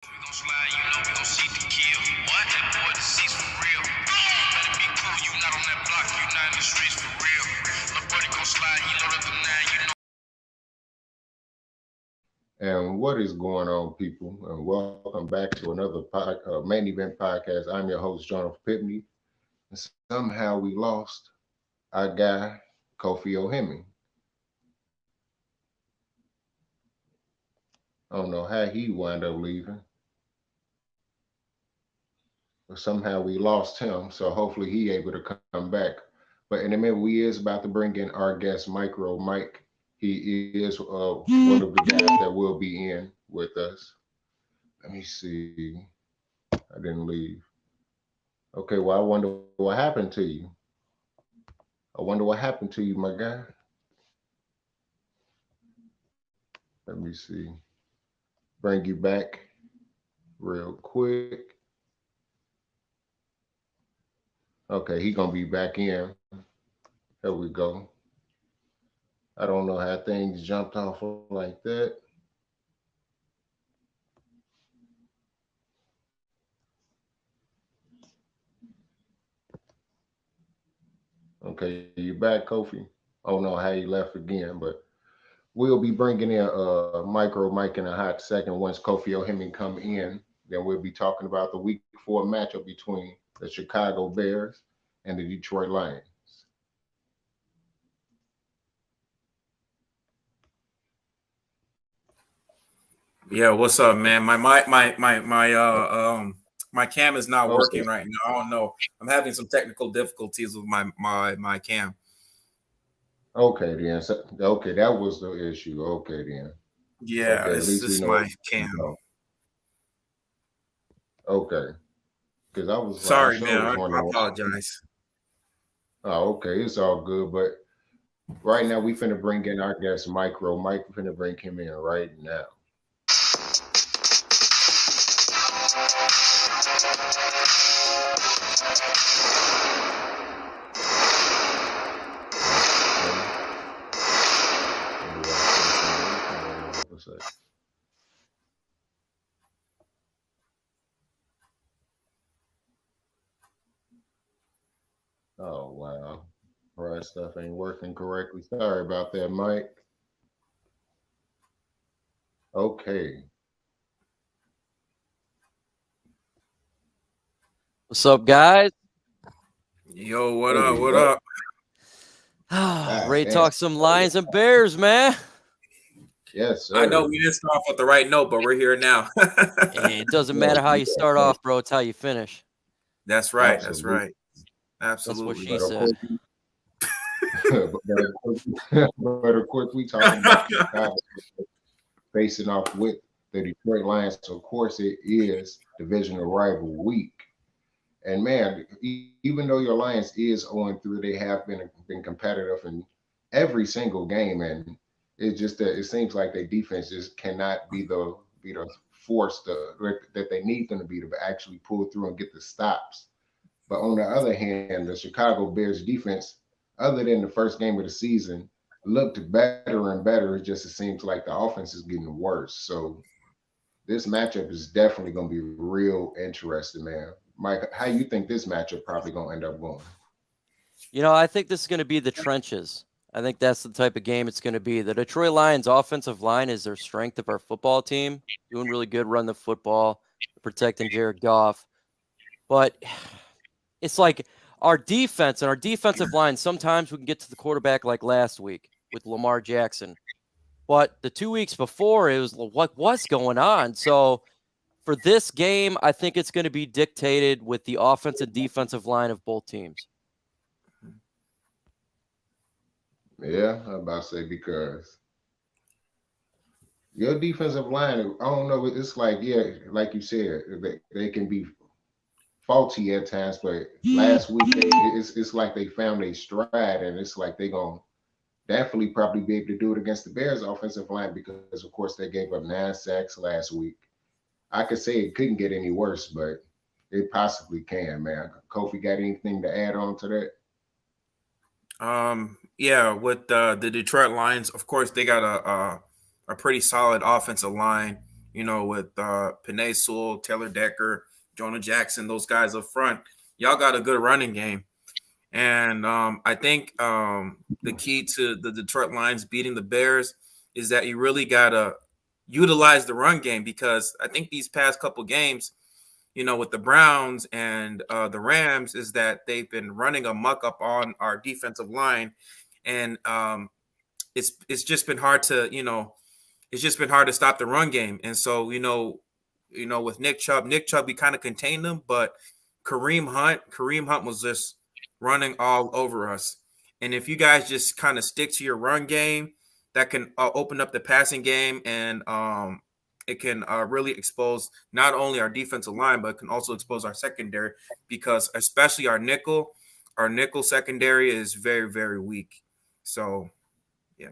We gon' slide, you know we gon' see the kill. What? That boy deceased for real. Better be cool, you not on that block, you not in the streets for real. My buddy gon' slide, he load up the 9, you know. And what is going on, people? And welcome back to another main event podcast. I'm your host, Jonathan Pitney. And somehow we lost our guy, Kofi O'Hemming. I don't know how he wound up leaving, but somehow we lost him. So hopefully he able to come back. But in a minute, we is about to bring in our guest, MicroMike. He is one of the guys that will be in with us. Let me see. I didn't leave. Okay, well, I wonder what happened to you. I wonder what happened to you, my guy. Let me see. Bring you back real quick. Okay, he gonna be back in. There we go. I don't know how things jumped off like that. Okay, you back, Kofi? I don't know how he left again, but we'll be bringing in Micro Mike in a hot second once Kofi O'Hemming come in. Then we'll be talking about the week 4 matchup between the Chicago Bears and the Detroit Lions. Yeah, what's up, man? My cam is not Okay. working right now. I don't know. I'm having some technical difficulties with my cam. Okay then. Okay, that was the issue. Okay then. Yeah, Okay, at it's least we just know my it's cam. okay. Because I Sorry, sure man. was I wondering. apologize. Oh, okay, it's all good. But right now we finna bring in our guest Micro. Mike, we finna bring him in right now. Oh wow. Right, stuff ain't working correctly. Sorry about that, Mike. Okay. What's up, guys? Yo, what There up? we What go. up? God Ready to damn. talk some Lions and Bears, man? Yes, I know sir. we didn't start off with the right note, but we're here now. Hey, it doesn't Yes, matter how you yes, start yes. off, bro. It's how you finish. That's right. That's Absolutely. right. That's what Absolutely. she But of said. course, but of course, we talking about Chicago facing off with the Detroit Lions. So of course, it is divisional rival week. And man, even though your Lions is 0-3, they have been competitive in every single game, and it's just that it seems like their defense just cannot be the force that they need them to be to actually pull through and get the stops. But on the other hand, the Chicago Bears defense, other than the first game of the season, looked better and better. It seems like the offense is getting worse. So this matchup is definitely going to be real interesting, man. Mike, how you think this matchup probably going to end up going? I think this is going to be the trenches. I think that's the type of game it's going to be. The Detroit Lions offensive line is their strength of our football team. Doing really good, run the football, protecting Jared Goff. But it's like our defense and our defensive line, sometimes we can get to the quarterback like last week with Lamar Jackson. But the 2 weeks before, it was what's going on? So for this game, I think it's going to be dictated with the offensive and defensive line of both teams. Yeah, I'm about to say because your defensive line, I don't know, it's like, yeah, like you said, they can be faulty at times, but last week it's like they found a stride, and it's like they're going to definitely probably be able to do it against the Bears offensive line because, of course, they gave up 9 sacks last week. I could say it couldn't get any worse, but it possibly can, man. Kofi, got anything to add on to that? Yeah, with the Detroit Lions, of course, they got a pretty solid offensive line. with Penei Sewell, Taylor Decker, Jonah Jackson, those guys up front. Y'all got a good running game. And I think the key to the Detroit Lions beating the Bears is that you really got to utilize the run game, because I think these past couple games, with the Browns and the Rams, is that they've been running a muck up on our defensive line. And it's just been hard to, it's just been hard to stop the run game. And so, with Nick Chubb, we kind of contained him, but Kareem Hunt was just running all over us. And if you guys just kind of stick to your run game, that can open up the passing game, and it can really expose not only our defensive line, but can also expose our secondary, because especially our nickel secondary is very, very weak. So, yeah.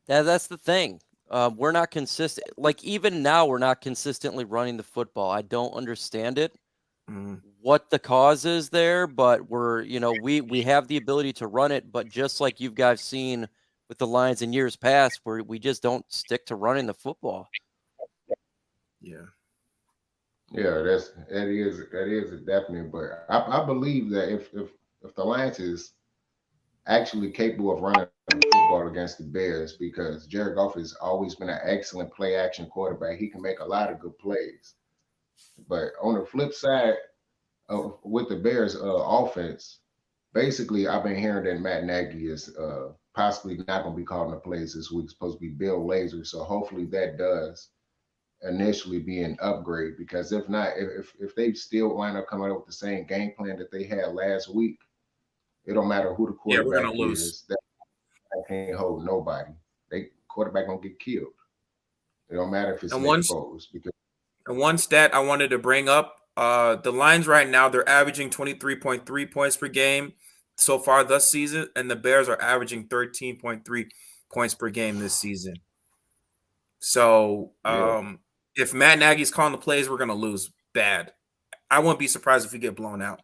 That's the thing. We're not consistent. Like, even now, we're not consistently running the football. I don't understand it. What the cause is there, but we have the ability to run it, but just like you guys seen with the Lions in years past, where we just don't stick to running the football. Yeah. Yeah, that is definitely. But I believe that if the Lions is actually capable of running the football against the Bears, because Jared Goff has always been an excellent play action quarterback. He can make a lot of good plays. But on the flip side, with the Bears offense, basically I've been hearing that Matt Nagy is possibly not going to be calling the plays this week. It's supposed to be Bill Lazor. So hopefully that does initially be an upgrade, because if not, if they still wind up coming up with the same game plan that they had last week, it don't matter who the We're quarterback gonna lose. is. That can't hold nobody. They quarterback gonna get killed. It don't matter if it's And Nick Foles, because one stat I wanted to bring up, the Lions right now, they're averaging 23.3 points per game so far this season, and the Bears are averaging 13.3 points per game this season. So if Matt Nagy's calling the plays, we're going to lose bad. I wouldn't be surprised if we get blown out.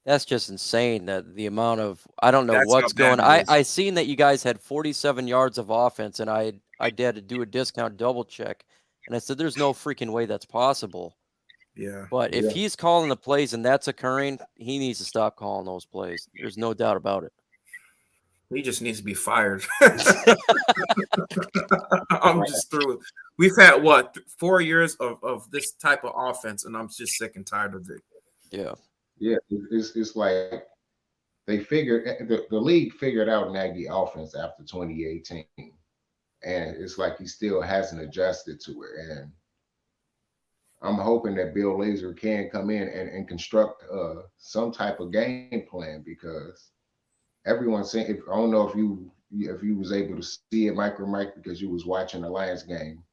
That's just insane, that the amount of, I don't know That's what's how bad going. it is. I seen that you guys had 47 yards of offense, and I had to do a discount double check, and I said there's no freaking way that's possible. Yeah. But if he's calling the plays and that's occurring, he needs to stop calling those plays. There's no doubt about it. He just needs to be fired. I'm just through it. We've had 4 years of this type of offense, and I'm just sick and tired of it. Yeah. Yeah, it's like they figured the league figured out Nagy offense after 2018, and it's like he still hasn't adjusted to it. And I'm hoping that Bill Lazor can come in and construct some type of game plan, because everyone's saying, I don't know if you was able to see it, MicroMike, because you was watching the Lions game,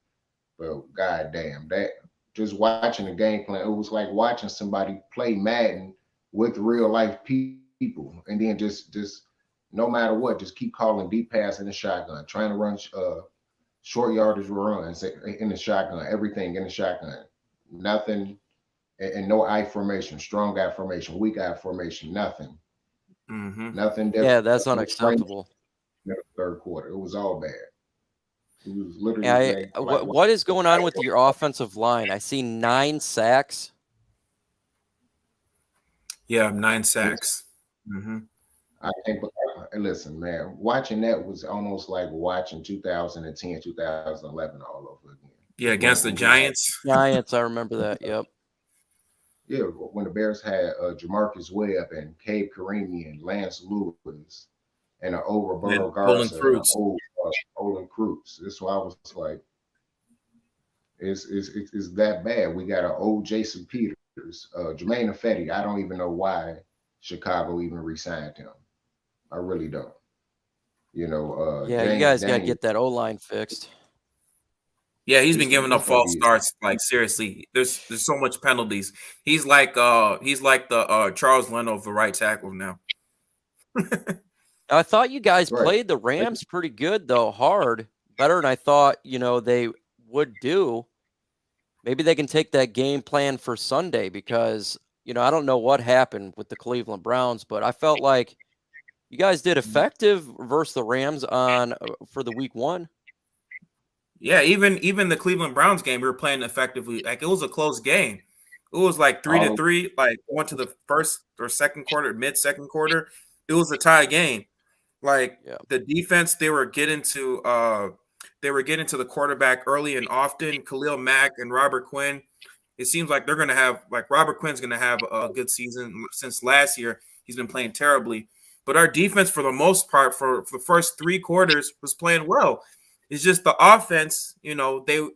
but goddamn, that just watching the game plan, it was like watching somebody play Madden with real life people, and then just no matter what, just keep calling deep pass in the shotgun, trying to run short yardage runs in the shotgun, everything in the shotgun, nothing, and no I formation, strong I formation, weak I formation, nothing. Nothing different. Yeah, that's unacceptable. In the third quarter, it was all bad. It was literally. What is going on with your offensive line? I see 9 sacks. Yeah, 9 sacks. I think, listen, man, watching that was almost like watching 2010, 2011 all over again. Yeah, against the Giants. Giants, I remember that. Yep. Yeah, when the Bears had Jamarcus Webb and Cade Karimi and Lance Lewis and an old Roberto Garza and an old Olin Cruz. That's why I was like, it's that bad. We got an old Jason Peters, Jermaine Ifedi. I don't even know why Chicago even re-signed him. I really don't. You guys got to get that O-line fixed. Yeah, he's been giving up false starts. Like, seriously, there's so much penalties. He's like the Charles Leno of the right tackle now. I thought you guys played the Rams pretty good, though, hard, better than I thought. They would do. Maybe they can take that game plan for Sunday, because I don't know what happened with the Cleveland Browns, but I felt like you guys did effective versus the Rams for the week 1. Yeah, even the Cleveland Browns game, we were playing effectively. Like it was a close game. It was like three to All three. Like went to the first or second quarter, mid second quarter. It was a tie game. Like Yeah. the defense, they were getting to the quarterback early and often. Khalil Mack and Robert Quinn. It seems like they're gonna have like Robert Quinn's gonna have a good season. Since last year, he's been playing terribly. But our defense, for the most part, for the first three quarters, was playing well. It's just the offense, they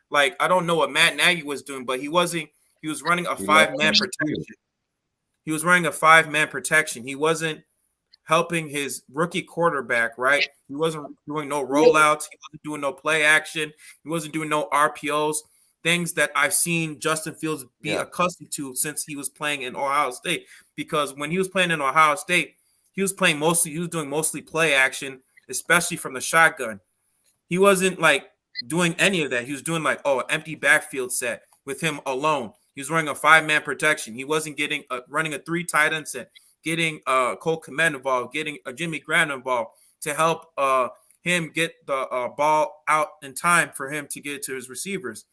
like I don't know what Matt Nagy was doing, but he wasn't. He was running a he left 5-man on the field. protection. He was running a 5-man protection. He wasn't helping his rookie quarterback, right? He wasn't doing no rollouts. He wasn't doing no play action. He wasn't doing no RPOs, things that I've seen Justin Fields be Yeah. accustomed to since he was playing in Ohio State. Because when he was playing in Ohio State, he was doing mostly play action, especially from the shotgun. He wasn't like doing any of that. He was doing like, empty backfield set with him alone. He was running a 5-man protection. He wasn't running a 3 tight end set, getting Cole Kmet involved, getting Jimmy Graham involved to help him get the ball out in time for him to get to his receivers.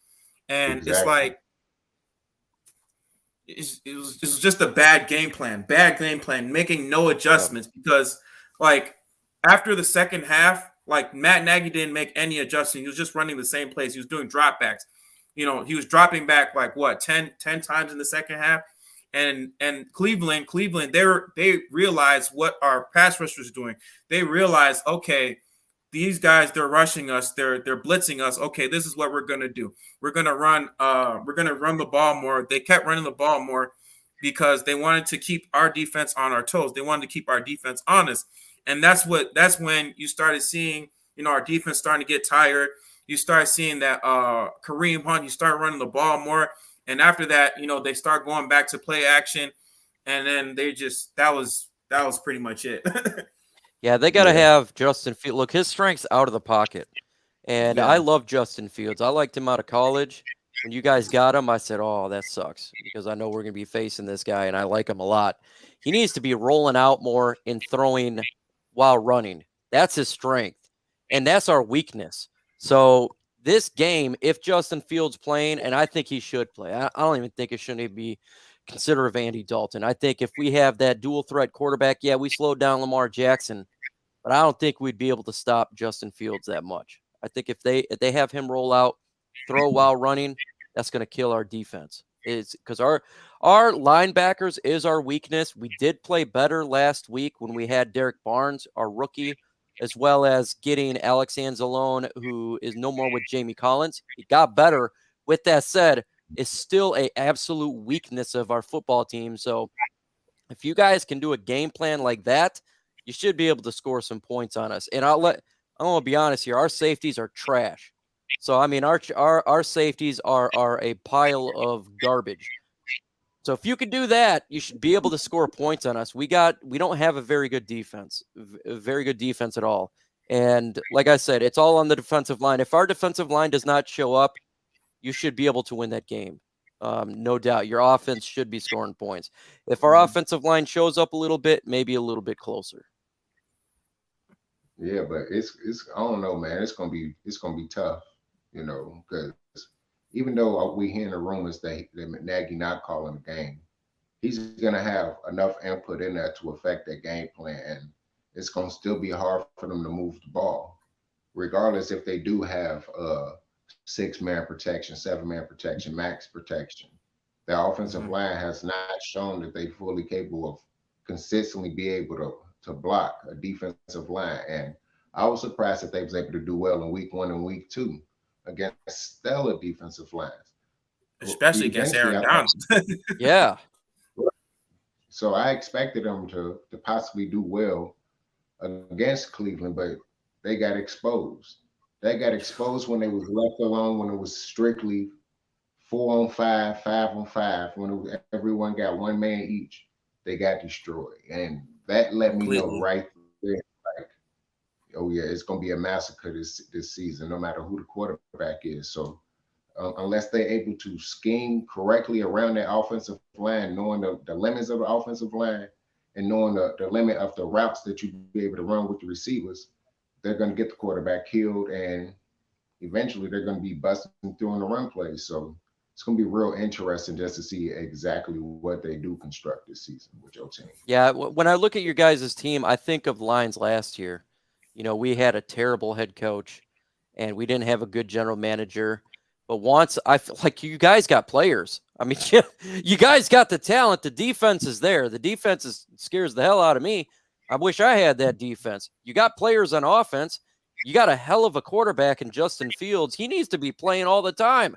And it's Exactly. like it was just a bad game plan, making no adjustments because like after the second half, like Matt Nagy didn't make any adjustment. He was just running the same plays. He was doing dropbacks. He was dropping back like what 10 times in the second half. And Cleveland, they realized what our pass rush was doing. They realized, okay, these guys, they're rushing us, they're blitzing us. Okay, this is what we're gonna do. We're gonna run the ball more. They kept running the ball more because they wanted to keep our defense on our toes. They wanted to keep our defense honest. And that's when you started seeing, our defense starting to get tired. You start seeing that Kareem Hunt, you start running the ball more. And after that, they start going back to play action. And then that was pretty much it. Yeah, they got to Yeah. have Justin Fields. Look, his strength's out of the pocket. And I Yeah. love Justin Fields. I liked him out of college. When you guys got him, I said, oh, that sucks because I know we're going to be facing this guy, and I like him a lot. He needs to be rolling out more and throwing while running. That's his strength, and that's our weakness. So this game, if Justin Fields playing, and I think he should play, I don't even think it shouldn't even be considered of Andy Dalton. I think if we have that dual threat quarterback, yeah, we slowed down Lamar Jackson, but I don't think we'd be able to stop Justin Fields that much. I think if they have him roll out, throw while running, that's going to kill our defense. It's because our linebackers is our weakness. We did play better last week when we had Derek Barnes, our rookie, as well as getting Alex Anzalone, who is no more with Jamie Collins. He got better. With that said, it's still a absolute weakness of our football team. So if you guys can do a game plan like that, you should be able to score some points on us. And I'm going to be honest here. Our safeties are trash. So, I mean, our safeties are a pile of garbage. So if you can do that, you should be able to score points on us. We don't have a very good defense, at all. And like I said, it's all on the defensive line. If our defensive line does not show up, you should be able to win that game. No doubt. Your offense should be scoring points. If our offensive line shows up a little bit, maybe a little bit closer. Yeah, but it's I don't know, man. It's gonna be tough, because even though we hearing the rumors that Nagy not calling the game, he's gonna have enough input in there to affect that game plan, and it's gonna still be hard for them to move the ball, regardless if they do have 6-man protection, 7-man protection, max protection. The offensive line has not shown that they fully capable of consistently be able to block a defensive line. And I was surprised that they was able to do well in week 1 and week 2 against stellar defensive lines. Especially against Eventually, Aaron Donald. Yeah. So I expected them to possibly do well against Cleveland, but they got exposed. They got exposed when they was left alone, when it was strictly 4-on-5, 5-on-5, when everyone got one man each. They got destroyed, and that let me know Completely. right there, like, oh yeah, it's gonna be a massacre this season, no matter who the quarterback is. So unless they're able to scheme correctly around that offensive line, knowing the limits of the offensive line and knowing the limit of the routes that you be able to run with the receivers, they're going to get the quarterback killed. And eventually they're going to be busting through in the run plays. So it's going to be real interesting just to see exactly what they do construct this season with your team. Yeah, when I look at your guys' team, I think of Lions last year. You know, we had a terrible head coach, and we didn't have a good general manager. But once I feel like you guys got players. I mean, you guys got the talent. The defense is there. The defense scares the hell out of me. I wish I had that defense. You got players on offense. You got a hell of a quarterback in Justin Fields. He needs to be playing all the time.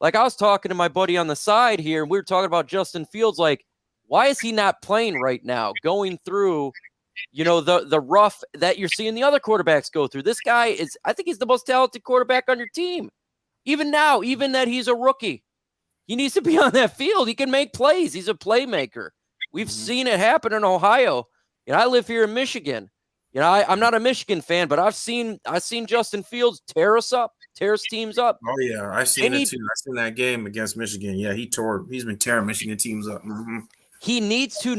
Like I was talking to my buddy on the side here, and we were talking about Justin Fields. Like, why is he not playing right now? Going through, the rough that you're seeing the other quarterbacks go through. This guy is, I think he's the most talented quarterback on your team. Even now, even that he's a rookie, he needs to be on that field. He can make plays. He's a playmaker. We've seen it happen in Ohio. I live here in Michigan. I'm not a Michigan fan, but I've seen Justin Fields tear his teams up. Oh yeah, I seen it too. I seen that game against Michigan. Yeah, he's been tearing Michigan teams up. He needs to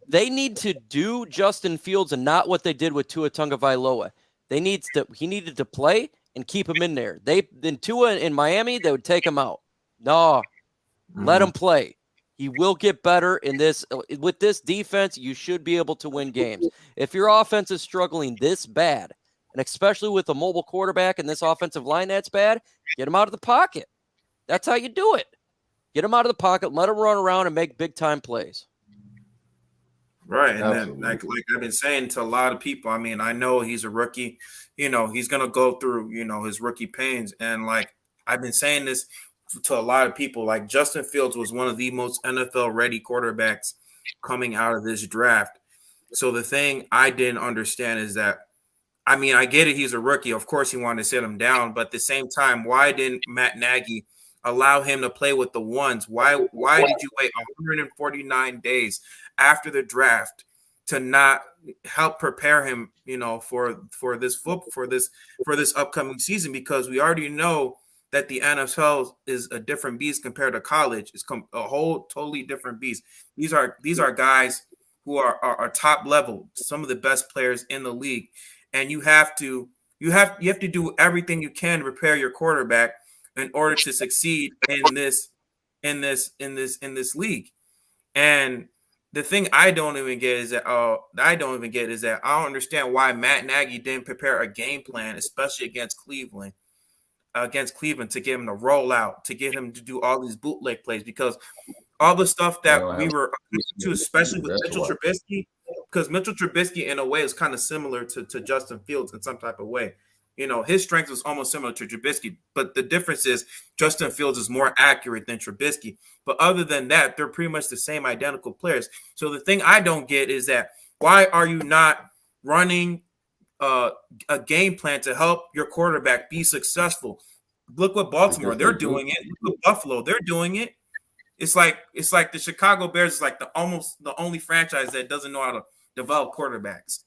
they need to do Justin Fields and not what they did with Tua Tagovailoa. He needed to play and keep him in there. Then Tua in Miami, they would take him out. No, let him play. He will get better in this. With this defense, you should be able to win games. If your offense is struggling this bad, and especially with a mobile quarterback and this offensive line that's bad, get him out of the pocket. That's how you do it. Get him out of the pocket, let him run around and make big-time plays. Right, and then, like I've been saying to a lot of people, I mean, I know he's a rookie. He's going to go through, his rookie pains. And, like, I've been saying this to a lot of people. Like, Justin Fields was one of the most NFL-ready quarterbacks coming out of this draft. So the thing I didn't understand is that, I mean, I get it. He's a rookie. Of course, he wanted to sit him down. But at the same time, why didn't Matt Nagy allow him to play with the ones? Why did you wait 149 days after the draft to not help prepare him, for this upcoming season? Because we already know that the NFL is a different beast compared to college. It's a whole totally different beast. These are guys who are top level, some of the best players in the league, and you have to do everything you can to prepare your quarterback in order to succeed in this league. And the thing I don't get is that I don't understand why Matt Nagy didn't prepare a game plan, especially against Cleveland, to get him to roll out, to get him to do all these bootleg plays, because all the stuff that we were accustomed to, especially with Mitchell Trubisky, because Mitchell Trubisky in a way is kind of similar to Justin Fields in some type of way. His strength was almost similar to Trubisky, but the difference is Justin Fields is more accurate than Trubisky. But other than that, they're pretty much the same identical players. So the thing I don't get is that why are you not running a game plan to help your quarterback be successful? Look what Baltimore, they're doing it. Look what Buffalo, they're doing it. It's like the Chicago Bears is like the only franchise that doesn't know how to develop quarterbacks.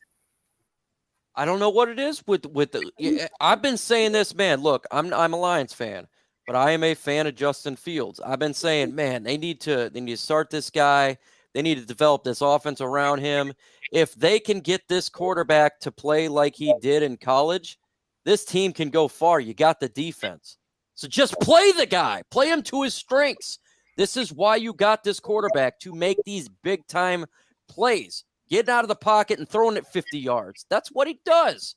I don't know what it is with the. I've been saying this, man. Look, I'm a Lions fan, but I am a fan of Justin Fields. I've been saying, man, they need to start this guy. They need to develop this offense around him. If they can get this quarterback to play like he did in college, this team can go far. You got the defense, so just play the guy. Play him to his strengths. This is why you got this quarterback, to make these big time plays. Getting out of the pocket and throwing it 50 yards. That's what he does.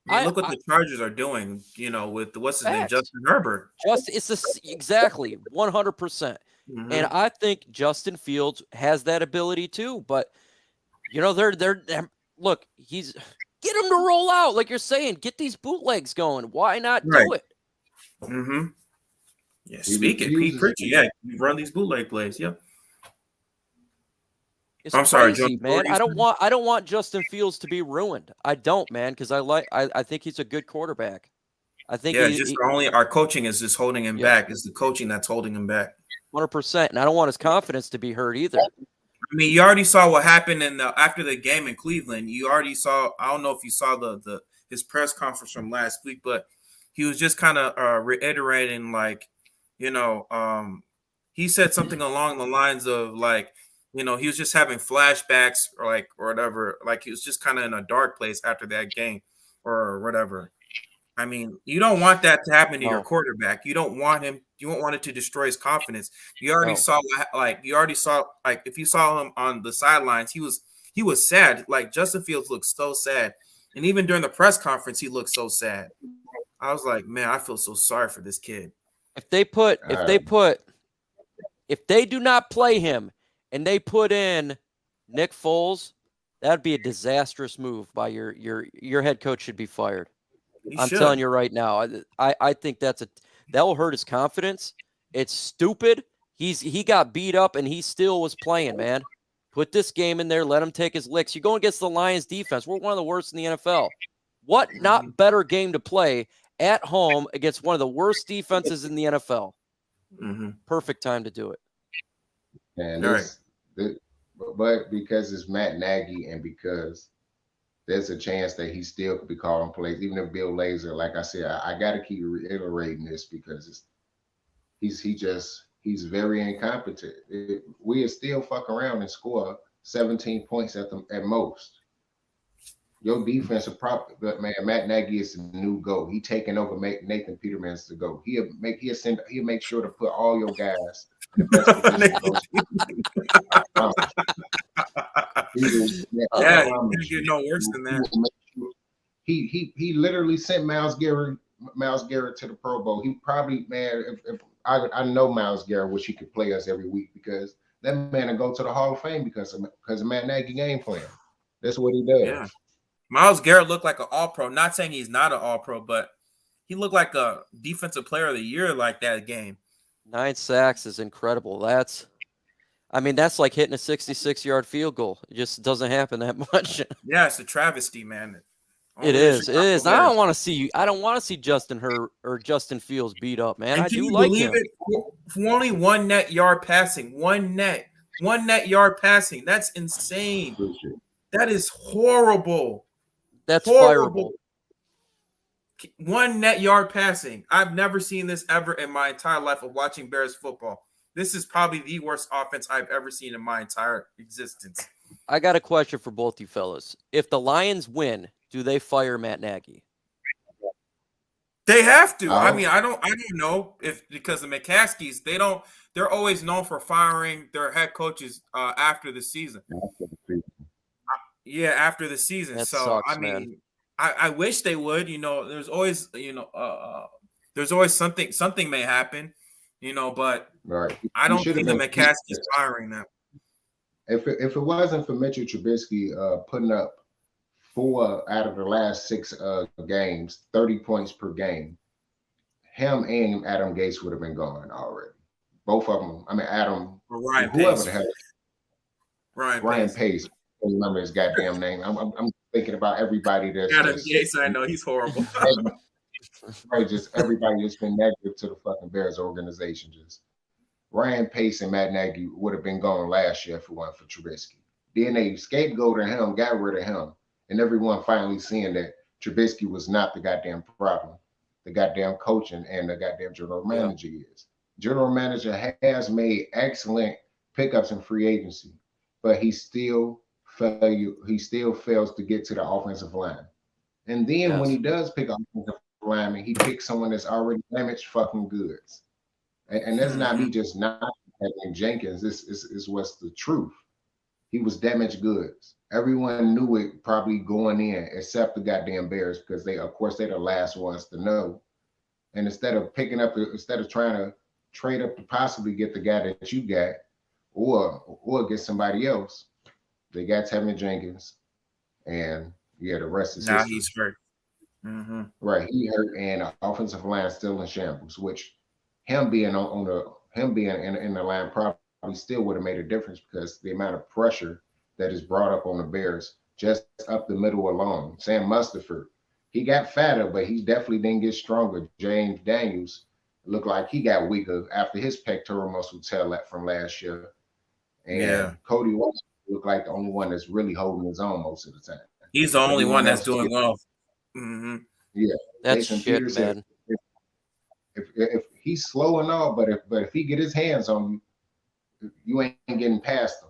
Look what the Chargers are doing, with what's his name, Justin Herbert. Exactly, 100%. Mm-hmm. And I think Justin Fields has that ability too. But they're look, get him to roll out, like you're saying. Get these bootlegs going. Why not do it? Mm-hmm. Yeah, speak it, Pete Pritchard. Yeah, you run these bootleg plays. Yep. I'm sorry, John, man. I don't want Justin Fields to be ruined. I don't, man, because I think he's a good quarterback. I think our coaching is just holding him back. It's the coaching that's holding him back. 100%, and I don't want his confidence to be hurt either. I mean, you already saw what happened after the game in Cleveland. You already saw. I don't know if you saw his press conference from last week, but he was just kind of reiterating, like, he said something along the lines of, like, he was just having flashbacks or whatever. Like, he was just kind of in a dark place after that game or whatever. I mean, you don't want that to happen to your No. quarterback. You don't want him. You don't want it to destroy his confidence. You already No. saw, if you saw him on the sidelines, he was sad. Like Justin Fields looked so sad, and even during the press conference, he looked so sad. I was like, man, I feel so sorry for this kid. If they do not play him and they put in Nick Foles, that'd be a disastrous move by your head coach. Should be fired. I'm telling you right now. I think that will hurt his confidence. It's stupid. He got beat up and he still was playing, man. Put this game in there. Let him take his licks. You go against the Lions defense. We're one of the worst in the NFL. What not better game to play at home against one of the worst defenses in the NFL? Perfect time to do it. And but because it's Matt Nagy and because there's a chance that he still could be calling plays, even if Bill Lazor, like I said, I got to keep reiterating this because he's very incompetent. We still fuck around and score 17 points at most. Your defensive prop, but man, Matt Nagy is the new GOAT. He taking over Nathan Peterman's the GOAT. He'll make sure to put all your guys in the best position. I promise. You get no worse than that. He literally sent Myles Garrett to the Pro Bowl. He probably, man, if I know Myles Garrett wish he could play us every week because that man will go to the Hall of Fame because of Matt Nagy game plan. That's what he does. Yeah. Myles Garrett looked like an All-Pro. Not saying he's not an All-Pro, but he looked like a Defensive Player of the Year like that game. 9 sacks is incredible. That's like hitting a 66-yard field goal. It just doesn't happen that much. Yeah, it's a travesty, man. It is. I don't want to see Justin Fields beat up, man. And I can do you like believe him. it? For only one net yard passing. One net yard passing. That's insane. That is horrible. That's horrible. 1 net yard passing. I've never seen this ever in my entire life of watching Bears football. This is probably the worst offense I've ever seen in my entire existence. I got a question for both you fellas. If the Lions win, do they fire Matt Nagy? They have to. I mean, I don't know if because the McCaskies, they're always known for firing their head coaches after the season. Yeah, after the season. That so sucks, I mean, man. I wish they would. There's always something may happen. But right. I don't see the McCaskies firing them. If it wasn't for Mitchell Trubisky putting up 4 out of the last 6 games, 30 points per game, him and Adam Gase would have been gone already. Both of them. I mean, Adam, whoever the hell, Ryan Pace. I don't remember his goddamn name. I'm thinking about everybody that's Adam Gase. I know he's horrible. Right, just everybody that's been negative to the fucking Bears organization. Just Ryan Pace and Matt Nagy would have been gone last year if it weren't for Trubisky. Then they scapegoated him, got rid of him, and everyone finally seeing that Trubisky was not the goddamn problem. The goddamn coaching and the goddamn general manager is. General manager has made excellent pickups in free agency, but he still fails to get to the offensive line. And then when he does pick up offensive lineman, he picks someone that's already damaged fucking goods. And that's not me just not having Jenkins. This is what's the truth. He was damaged goods. Everyone knew it probably going in, except the goddamn Bears, because they're the last ones to know. And instead of trying to trade up to possibly get the guy that you got, or get somebody else, they got Tevin Jenkins, and the rest is now history. He's hurt. Mm-hmm. Right, he hurt, and the offensive line still in shambles. Which him being in the line probably still would have made a difference because the amount of pressure that is brought up on the Bears just up the middle alone. Sam Mustipher, he got fatter, but he definitely didn't get stronger. James Daniels looked like he got weaker after his pectoral muscle tear from last year, and Cody White looked like the only one that's really holding his own most of the time. He's the only one that's doing well. Mm-hmm. Yeah, that's Jason shit, Peterson, man. If he's slow and all, but if he get his hands on you, you ain't getting past him.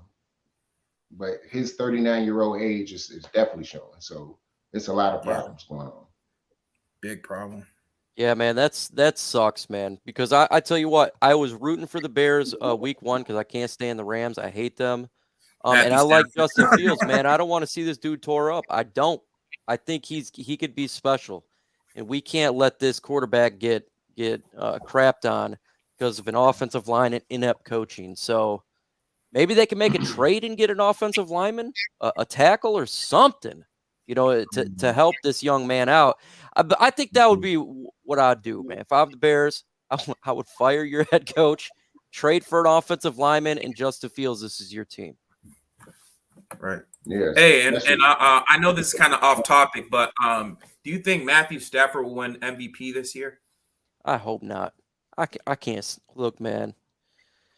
But his 39-year-old age is definitely showing. So it's a lot of problems going on. Big problem. Yeah, man, that sucks, man. Because I tell you what, I was rooting for the Bears week 1 because I can't stand the Rams. I hate them. And Matthew I like Stafford. Justin Fields, man. I don't want to see this dude tore up. I don't. I think he could be special, and we can't let this quarterback get crapped on because of an offensive line and inept coaching. So maybe they can make a trade and get an offensive lineman, a tackle or something, to help this young man out. I think that would be what I'd do, man. If I'm the Bears, I would fire your head coach, trade for an offensive lineman, and Justin Fields, this is your team. Right. Yes. Hey, and I know this is kind of off topic, but do you think Matthew Stafford will win MVP this year? I hope not. I can't look, man.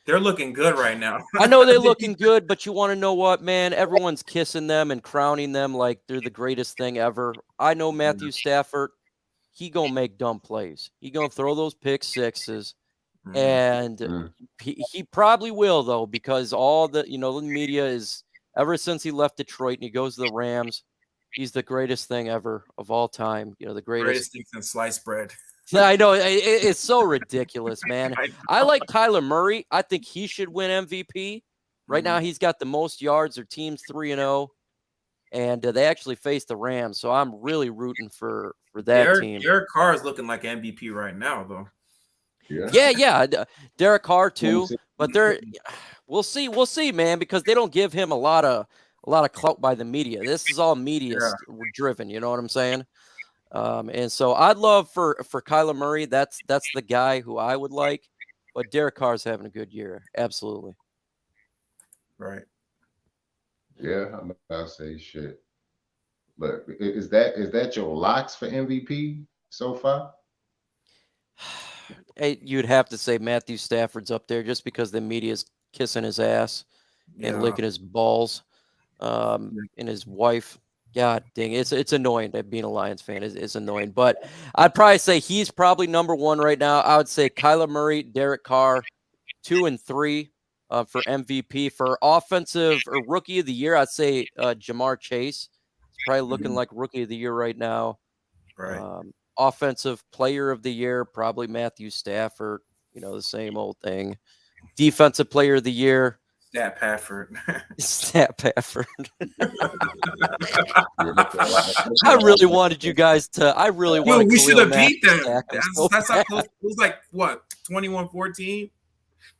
They're looking good right now. I know they're looking good, but you want to know what, man? Everyone's kissing them and crowning them like they're the greatest thing ever. I know Matthew Stafford. He gonna make dumb plays. He gonna throw those pick sixes, and he probably will though, because all the the media is. Ever since he left Detroit and he goes to the Rams, he's the greatest thing ever of all time. The greatest thing since sliced bread. I know. It's so ridiculous, man. I like Kyler Murray. I think he should win MVP. Right now, he's got the most yards. Their team's 3-0, and they actually face the Rams. So I'm really rooting for that team. Derek Carr is looking like MVP right now, though. Yeah. Derek Carr too, but we'll see, man, because they don't give him a lot of clout by the media. This is all media driven. You know what I'm saying? And so I'd love for Kyler Murray. That's the guy who I would like, but Derek Carr's having a good year. Absolutely. Right. Yeah, I'm about to say shit. But is that your locks for MVP so far? Hey, you'd have to say Matthew Stafford's up there just because the media's kissing his ass and licking his balls, and his wife. God dang, it's annoying that being a Lions fan is annoying. But I'd probably say he's probably number 1 right now. I would say Kyler Murray, Derek Carr, 2 and 3 for MVP. For offensive or rookie of the year, I'd say Jamar Chase. He's probably looking like rookie of the year right now. Right. Offensive player of the year, probably Matthew Stafford. The same old thing. Defensive player of the year. Stat Pafford. I really wanted you guys to. I really wanted. We should have beat them. That's how close. It was like what 21-14.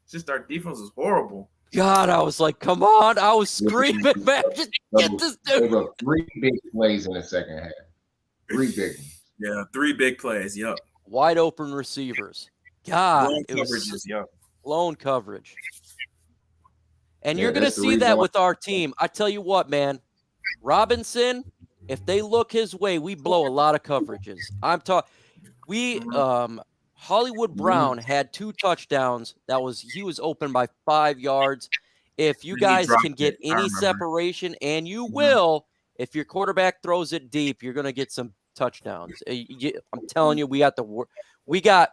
Just our defense was horrible. God, I was like, come on! I was screaming, man, just get this dude. There were 3 big plays in the second half. 3 big ones. Yeah, 3 big plays. Yep. Wide open receivers. God, blown it coverages. was Yep. blown coverage. And you're going to see that with our team. I tell you what, man, Robinson, if they look his way, we blow a lot of coverages. I'm talking. Hollywood Brown had 2 touchdowns. He was open by 5 yards. If you guys can get any separation, and you will, if your quarterback throws it deep, you're going to get some touchdowns. I'm telling you, we got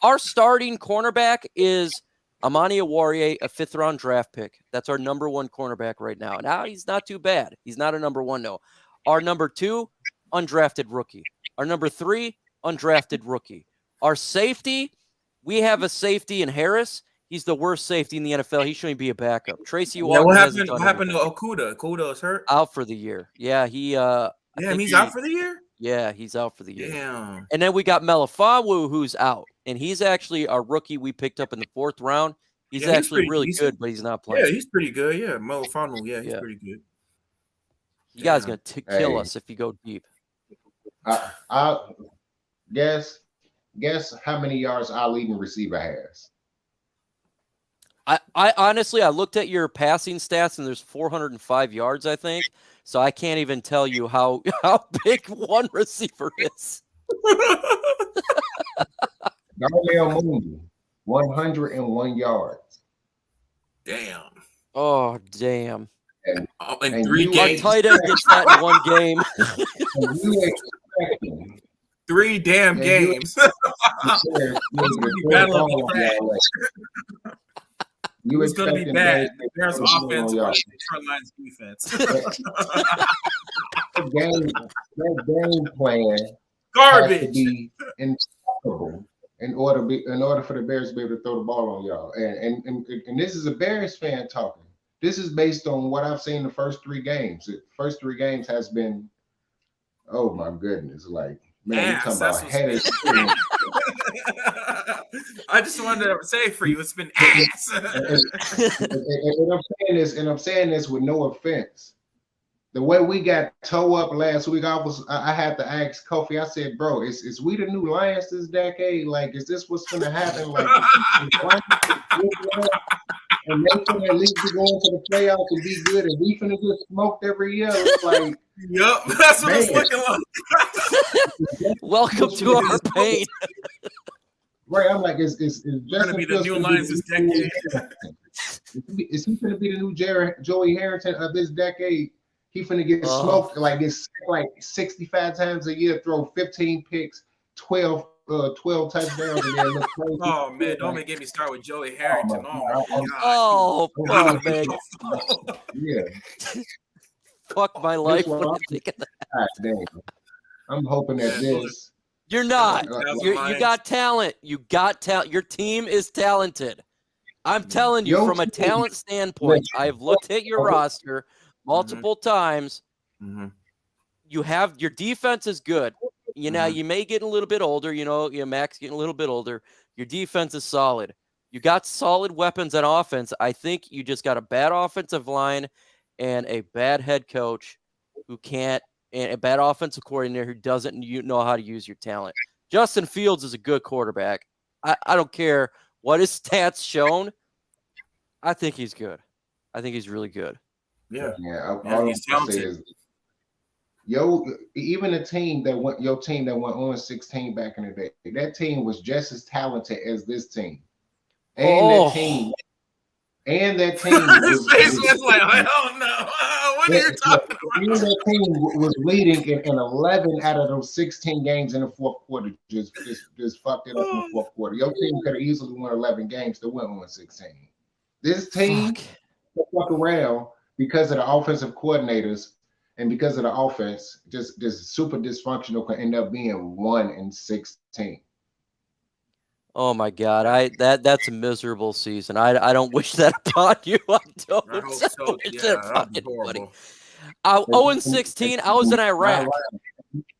our starting cornerback is Amani Oruwariye, a 5th-round draft pick. That's our number 1 cornerback right now. Now, he's not too bad. He's not a number 1, no. Our number 2, undrafted rookie. Our number 3, undrafted rookie. Our safety, we have a safety in Harris. He's the worst safety in the NFL. He shouldn't be a backup. Tracy Walker. What happened to Okudah? Okudah is hurt? Out for the year. Yeah, he's out for the year? Yeah, he's out for the year. Damn. And then we got Melifonwu, who's out. And he's actually a rookie we picked up in the 4th round. He's actually really good, but he's not playing. Yeah, he's pretty good. Yeah, Melifonwu, he's pretty good. You guys going to kill us if you go deep. I guess how many yards our leading receiver has. I honestly, I looked at your passing stats, and there's 405 yards, I think. So I can't even tell you how big one receiver is. Darnell Mooney, 101 yards. Damn. Oh, damn. And 3 games. Our tight end gets that in 1 game. You expecting 3 damn games. It's going to be bad. There's offense or Detroit Lions defense. That game plan Garbage. be impeccable in order for the Bears to be able to throw the ball on y'all. And this is a Bears fan talking. This is based on what I've seen the first 3 games. The first 3 games has been, oh my goodness, like man, you talking about headed. I just wanted to say for you, it's been ass. And I'm saying this with no offense. The way we got toe up last week, I had to ask Kofi. I said, "Bro, is we the new Lions this decade? Like, is this what's gonna happen? Like, and they can at least be going to the playoffs and be good, and we finna get smoked every year? It's like, yep, that's what it's looking like. Welcome to our pain." Right, I'm like, is gonna be the new Lions this decade? Is he gonna be the new Joey Harrington of this decade? He finna get smoked like 65 times a year, throw 15 picks, 12 touchdowns, and then look crazy. Oh man, don't even get me started with Joey Harrington. Oh man. Yeah. Fuck my life when I think of that. God damn. I'm hoping that this. You're not. You got talent. You got talent. Your team is talented. I'm telling you, from a talent standpoint, I've looked at your roster multiple times. Mm-hmm. You have your defense is good. You know, you may get a little bit older. You know, Max getting a little bit older. Your defense is solid. You got solid weapons on offense. I think you just got a bad offensive line and a bad head coach who can't, and a bad offensive coordinator who doesn't know how to use your talent. Justin Fields is a good quarterback. I don't care what his stats shown. I think he's good. I think he's really good. Yeah. He's talented. Even your team that went 0-16 back in the day, that team was just as talented as this team. That team his face was like, I don't know. What are you talking about? That team was leading in 11 out of those 16 games in the fourth quarter. Just fucked it up in the fourth quarter. Your team could have easily won 11 games to win 1-16. This team fuck around because of the offensive coordinators and because of the offense, just super dysfunctional, can end up being 1-16. Oh my God! That's a miserable season. I don't wish that upon you. I don't. I hope so. Wish that upon anybody. 0-16. I was in Iraq,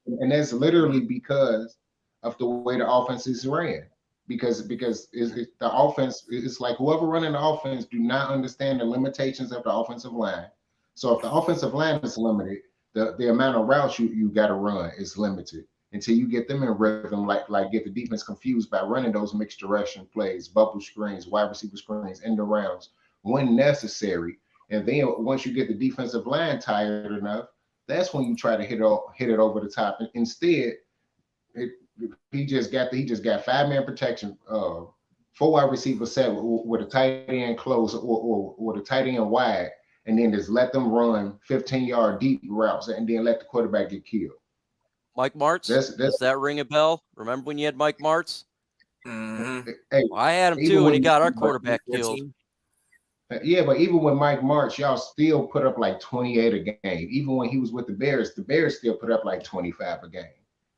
and that's literally because of the way the offense is ran. Because the offense is like whoever running the offense do not understand the limitations of the offensive line. So if the offensive line is limited, the amount of routes you got to run is limited until you get them in rhythm, like get the defense confused by running those mixed direction plays, bubble screens, wide receiver screens, end rounds when necessary. And then once you get the defensive line tired enough, that's when you try to hit it over the top. And instead, he just got 5-man protection, 4 wide receiver set with a tight end close or the tight end wide, and then just let them run 15-yard deep routes and then let the quarterback get killed. Mike Martz. Does that ring a bell? Remember when you had Mike Martz? Mm-hmm. Hey, well, I had him too when he got our quarterback killed. Yeah, but even with Mike Martz, y'all still put up like 28 a game. Even when he was with the Bears still put up like 25 a game.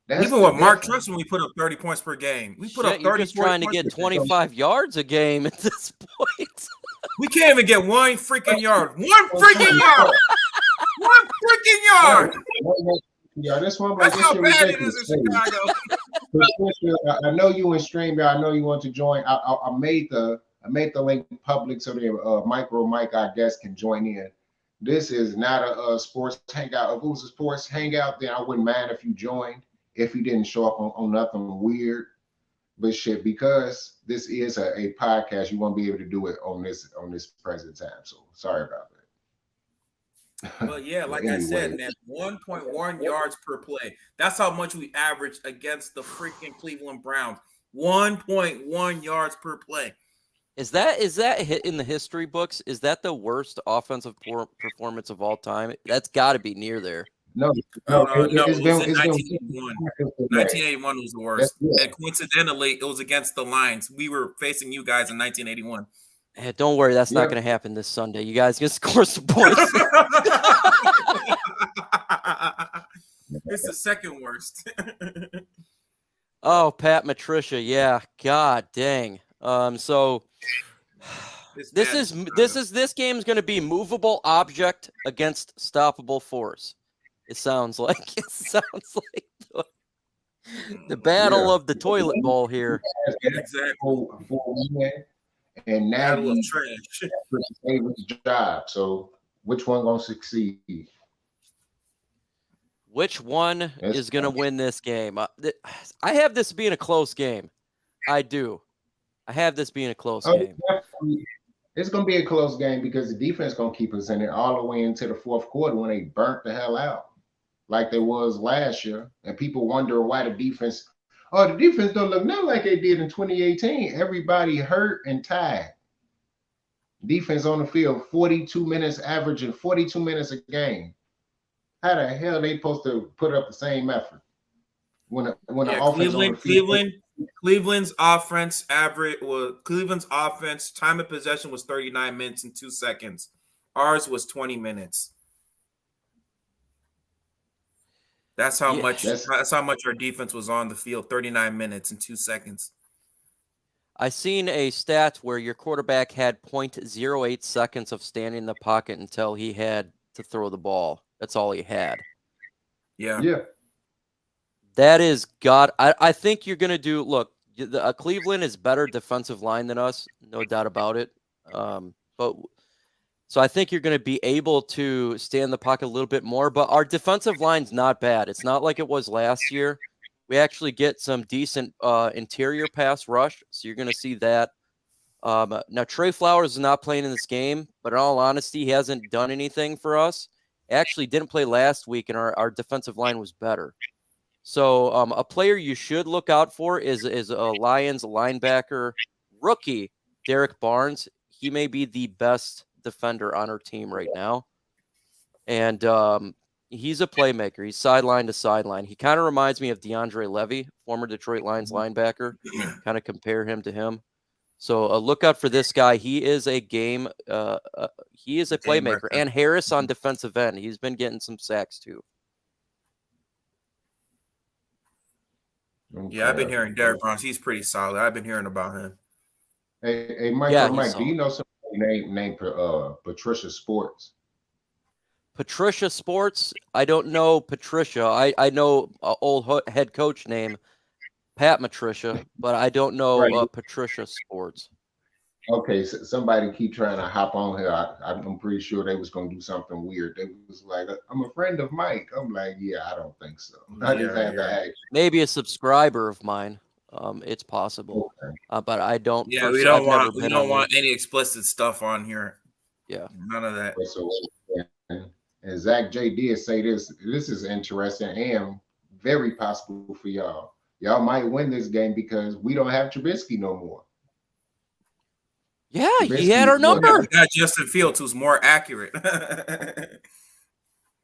Even with Mark Trustin, we put up 30 points per game. We put up 30 you're just trying to get 25 yards a game at this point. We can't even get one freaking yard. One freaking yard. One freaking yard. Yeah, that's one. That's how bad it is in Chicago. I know you in StreamYard. I know you want to join. I made the link public so that MicroMike, I guess, can join in. This is not a sports hangout. If it was a sports hangout, then I wouldn't mind if you joined. If you didn't show up on nothing weird, but shit, because this is a podcast, you won't be able to do it on this present time. So sorry about that. Well, yeah, like anyway. I said, man, 1.1 yards per play. That's how much we averaged against the freaking Cleveland Browns. 1.1 yards per play. Is that in the history books? Is that the worst offensive performance of all time? That's got to be near there. No, it was in 1981. 1981 was the worst. And coincidentally, it was against the Lions. We were facing you guys in 1981. Hey, don't worry, that's not going to happen this Sunday. You guys can score some points. It's the second worst. Oh, Pat Matricia. Yeah. God dang. So It's this bad. is this game's going to be movable object against stoppable force. It sounds like the battle Yeah. of the toilet bowl here. Exactly. For men, and now Battle of you trash. Chris Davis' job. So which one gonna succeed? Which one That's is going to win this game? I have this being a close game. I do. I have this being a close game. it's gonna be a close game because the defense gonna keep us in it all the way into the fourth quarter when they burnt the hell out, like they was last year. And people wonder why the defense. Oh, the defense don't look nothing like they did in 2018. Everybody hurt and tied. Defense on the field, 42 minutes averaging 42 minutes a game. How the hell they supposed to put up the same effort when the offense on the field? Cleveland's offense time of possession was 39 minutes and 2 seconds. Ours was 20 minutes. That's how much our defense was on the field, 39 minutes and 2 seconds. I seen a stat where your quarterback had 0.08 seconds of standing in the pocket until he had to throw the ball. That's all he had. Yeah. That is God. I think you're going to do. Look, Cleveland is better defensive line than us, no doubt about it. So I think you're going to be able to stay in the pocket a little bit more. But our defensive line's not bad. It's not like it was last year. We actually get some decent interior pass rush, so you're going to see that. Now, Trey Flowers is not playing in this game, but in all honesty, he hasn't done anything for us. Actually didn't play last week, and our defensive line was better. So a player you should look out for is a Lions linebacker rookie, Derek Barnes. He may be the best defender on our team right now. And he's a playmaker. He's sideline to sideline. He kind of reminds me of DeAndre Levy, former Detroit Lions linebacker. Kind of compare him to him. So look out for this guy. He is a he is a playmaker. And Harris on defensive end. He's been getting some sacks too. Yeah, I've been hearing Derek Barnes. He's pretty solid. I've been hearing about him. Hey, Mike, do you know somebody named Patricia Sports? Patricia Sports? I don't know Patricia. I know old head coach name, Pat Matricia, but I don't know Patricia Sports. Okay, so somebody keep trying to hop on here. I'm pretty sure they was going to do something weird. They was like, I'm a friend of Mike. I'm like, yeah, I don't think so. I just had to ask. Maybe a subscriber of mine. It's possible, but I don't. Yeah, we don't want any explicit stuff on here. Yeah, none of that. So, and Zach J did say this. This is interesting and very possible for y'all. Y'all might win this game because we don't have Trubisky no more. Yeah, he had our number. We got Justin Fields, who's more accurate.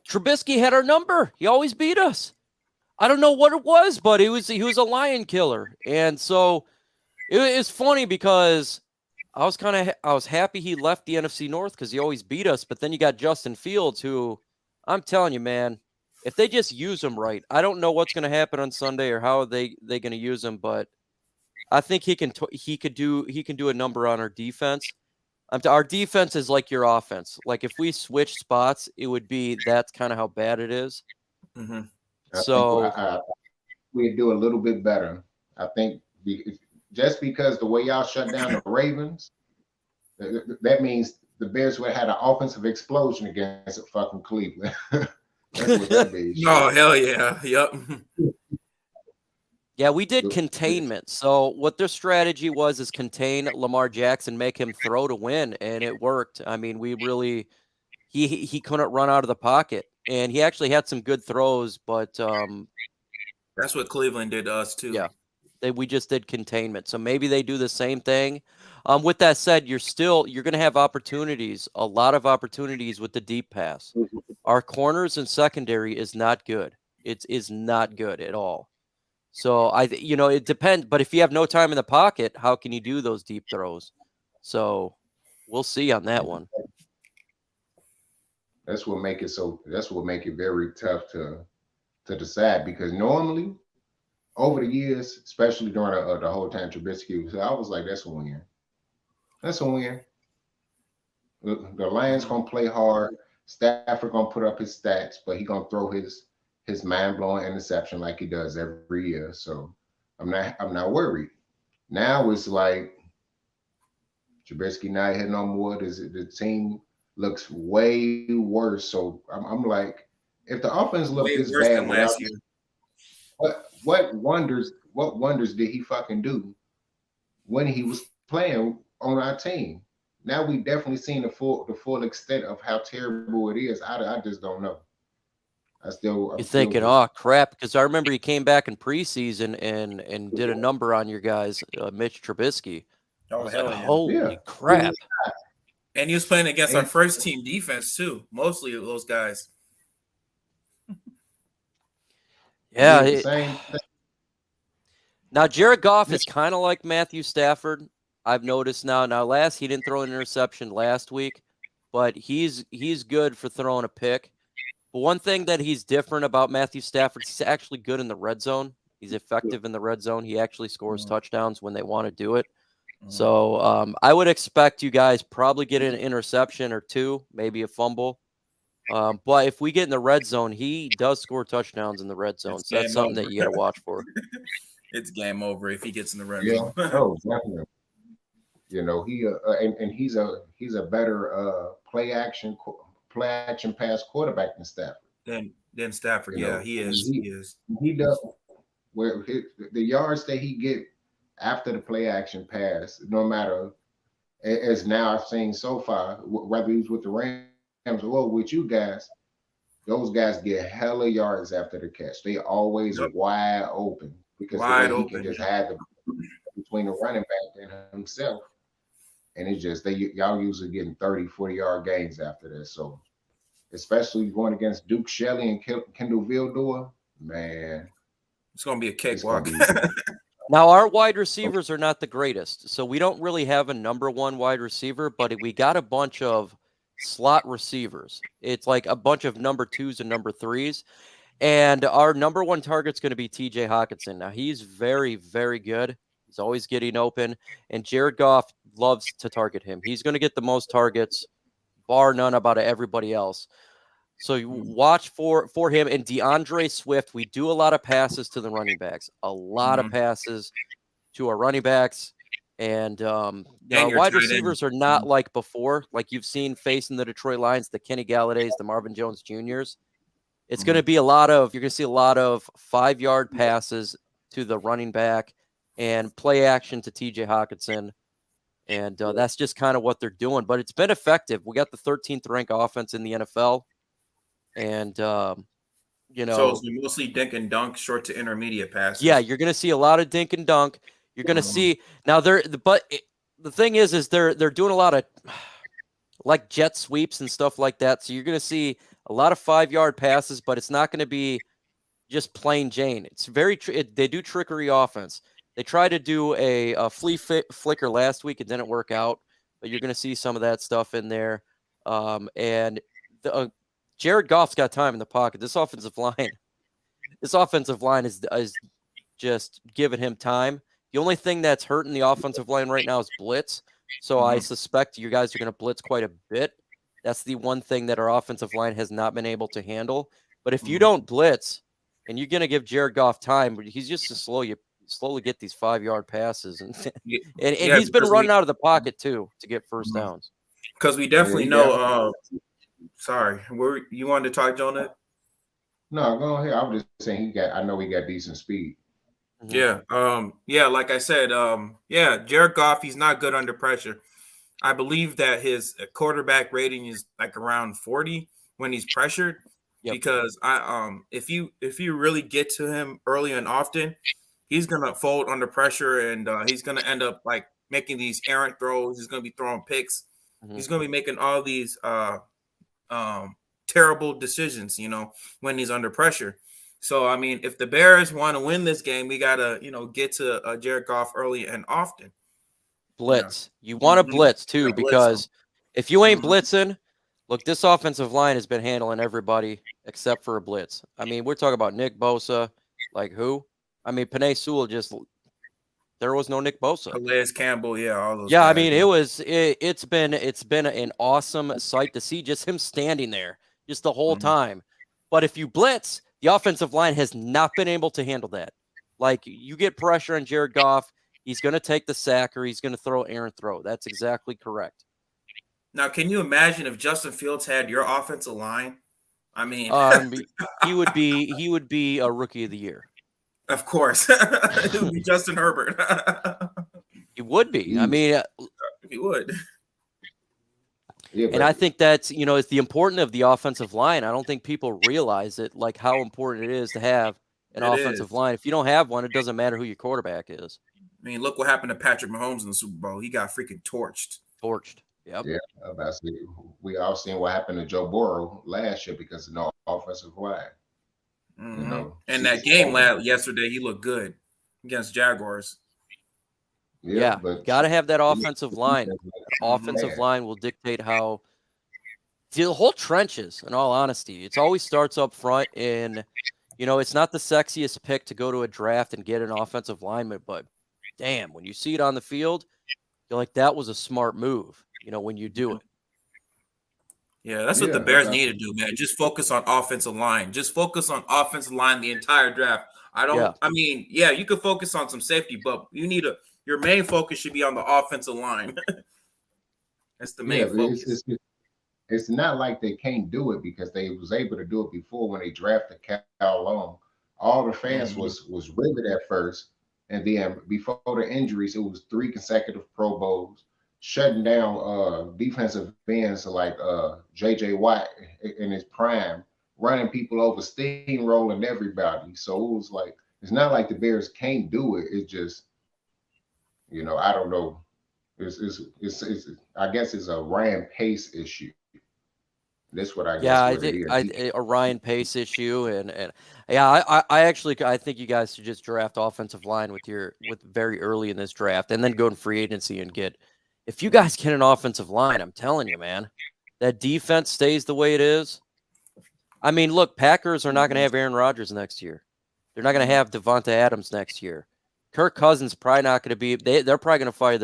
Trubisky had our number. He always beat us. I don't know what it was, but he was a lion killer. And so it's funny because I was happy he left the NFC North because he always beat us. But then you got Justin Fields, who I'm telling you, man, if they just use him right, I don't know what's going to happen on Sunday or how they going to use him, but I think he can do a number on our defense. Our defense is like your offense. Like if we switch spots, it would be that's kind of how bad it is. Mm-hmm. So we'd do a little bit better. I think just because the way y'all shut down the Ravens, that means the Bears would have had an offensive explosion against fucking Cleveland. That's what that means. Oh, hell yeah. Yep. Yeah, we did containment. So what their strategy was is contain Lamar Jackson, make him throw to win, and it worked. I mean, we really he couldn't run out of the pocket, and he actually had some good throws, but that's what Cleveland did to us too. Yeah, we just did containment. So maybe they do the same thing. With that said, you're going to have opportunities, a lot of opportunities with the deep pass. Our corners and secondary is not good. It is not good at all. So it depends. But if you have no time in the pocket, how can you do those deep throws? So we'll see on that one. That's what make it very tough to to decide because normally over the years, especially during the whole time Trubisky was, I was like, that's a win. That's a win. The Lions gonna play hard. Stafford gonna put up his stats, but he gonna throw his mind blowing interception like he does every year. So I'm not worried. Now it's like Trubisky not hitting no more. The team looks way worse. So I'm like, if the offense looked Way this worse bad than without last year. what wonders did he fucking do when he was playing on our team? Now we definitely seen the full extent of how terrible it is. I just don't know. You're thinking, oh crap, because I remember he came back in preseason and did a number on your guys, Mitch Trubisky. Oh, hell like, yeah. holy crap. And he was playing against our first team defense too. Mostly of those guys. Yeah. Same. Now Jared Goff is kind of like Matthew Stafford. I've noticed now. He didn't throw an interception last week, but he's good for throwing a pick. But one thing that he's different about Matthew Stafford, he's actually good in the red zone. He's effective in the red zone. He actually scores touchdowns when they want to do it. So I would expect you guys probably get an interception or two, maybe a fumble. But if we get in the red zone, he does score touchdowns in the red zone. So that's something that you got to watch for. It's game over if he gets in the red Yeah. zone. Oh, definitely. You know, and he's a better play action pass quarterback than Stafford. Then Stafford, You know, he is. He is. He does where the yards that he get after the play action pass, no matter as now I've seen so far, whether he's with the Rams or with you guys, those guys get hella yards after the catch. They always wide open because he can just have the between the running back and himself. And it's just y'all usually getting 30, 40-yard gains after that. So especially going against Duke Shelley and Kendall Vildor, man. It's gonna be a cakewalk. Now our wide receivers are not the greatest. So we don't really have a number one wide receiver, but we got a bunch of slot receivers. It's like a bunch of number twos and number threes. And our number one target's going to be TJ Hawkinson. Now he's very, very good. He's always getting open, and Jared Goff loves to target him. He's going to get the most targets, bar none, about everybody else. So you watch for him. And DeAndre Swift, we do a lot of passes to the running backs, a lot of passes to our running backs. And our wide receivers are not like before, like you've seen facing the Detroit Lions, the Kenny Galladay's, the Marvin Jones Jr.'s. It's going to be you're going to see a lot of 5-yard passes to the running back and play action to TJ Hawkinson. And that's just kind of what they're doing. But it's been effective. We got the 13th ranked offense in the NFL. And, so it's mostly dink and dunk, short to intermediate passes. Yeah, you're going to see a lot of dink and dunk. You're going to see now the thing is they're doing a lot of like jet sweeps and stuff like that. So you're going to see a lot of 5-yard passes, but it's not going to be just plain Jane. It's they do trickery offense. They tried to do a flea flicker last week. It didn't work out, but you're going to see some of that stuff in there. And Jared Goff's got time in the pocket. This offensive line is just giving him time. The only thing that's hurting the offensive line right now is blitz. So I suspect you guys are going to blitz quite a bit. That's the one thing that our offensive line has not been able to handle. But if you don't blitz and you're going to give Jared Goff time, he's just to slowly get these 5-yard passes. And he's been running out of the pocket too to get first downs. Because we definitely know. Sorry, you wanted to talk, Jonah? No, go ahead. I was just saying I know he got decent speed. Yeah. Like I said, Jared Goff, he's not good under pressure. I believe that his quarterback rating is like around 40 when he's pressured. Yep. Because if you really get to him early and often, he's gonna fold under pressure, and he's gonna end up like making these errant throws. He's gonna be throwing picks. He's gonna be making all these terrible decisions, when he's under pressure. So I mean, if the Bears want to win this game, we gotta get to Jared Goff early and often. Blitz. You want to blitz too, because if you ain't blitzing, Look, this offensive line has been handling everybody except for a blitz. I mean, we're talking about Nick Bosa. Like who? I mean, Panay Sewell there was no Nick Bosa. Calais Campbell, yeah, all those Yeah, I guys, mean, yeah. it's been an awesome sight to see just him standing there just the whole time. But if you blitz, the offensive line has not been able to handle that. Like you get pressure on Jared Goff, he's going to take the sack or he's going to throw Aaron throw. That's exactly correct. Now, can you imagine if Justin Fields had your offensive line? I mean, he would be a rookie of the year. Of course, it would be Justin Herbert. He would be. I mean, he would. Yeah, and I think that's it's the importance of the offensive line. I don't think people realize it, like how important it is to have an offensive line. If you don't have one, it doesn't matter who your quarterback is. I mean, look what happened to Patrick Mahomes in the Super Bowl. He got freaking torched. Yep. Yeah, we all seen what happened to Joe Burrow last year because of no offensive line. Mm-hmm. You know, and that game yesterday, he looked good against Jaguars. Yeah, but got to have that offensive line. Offensive line will dictate how the whole trenches. In all honesty, it always starts up front, and it's not the sexiest pick to go to a draft and get an offensive lineman, but damn, when you see it on the field, you're like, that was a smart move. When you do it. Yeah, that's what the Bears need to do, man. Just focus on offensive line. Just focus on offensive line the entire draft. I mean, you could focus on some safety, but your main focus should be on the offensive line. That's the main focus. It's not like they can't do it because they was able to do it before when they drafted Cal Long. All the fans was riveted at first, and then before the injuries, it was 3 consecutive Pro Bowls, shutting down defensive ends like J.J. Watt in his prime, running people over, steamrolling everybody. So it was like, it's not like the Bears can't do it. It's just, I don't know. It's I guess it's a Ryan Pace issue. That's what I guess. Yeah, I think a Ryan Pace issue, and I think you guys should just draft offensive line with very early in this draft, and then go to free agency and get. If you guys get an offensive line, I'm telling you, man, that defense stays the way it is. I mean, look, Packers are not going to have Aaron Rodgers next year. They're not going to have Devonta Adams next year. Kirk Cousins probably not going to be. They're probably going to fire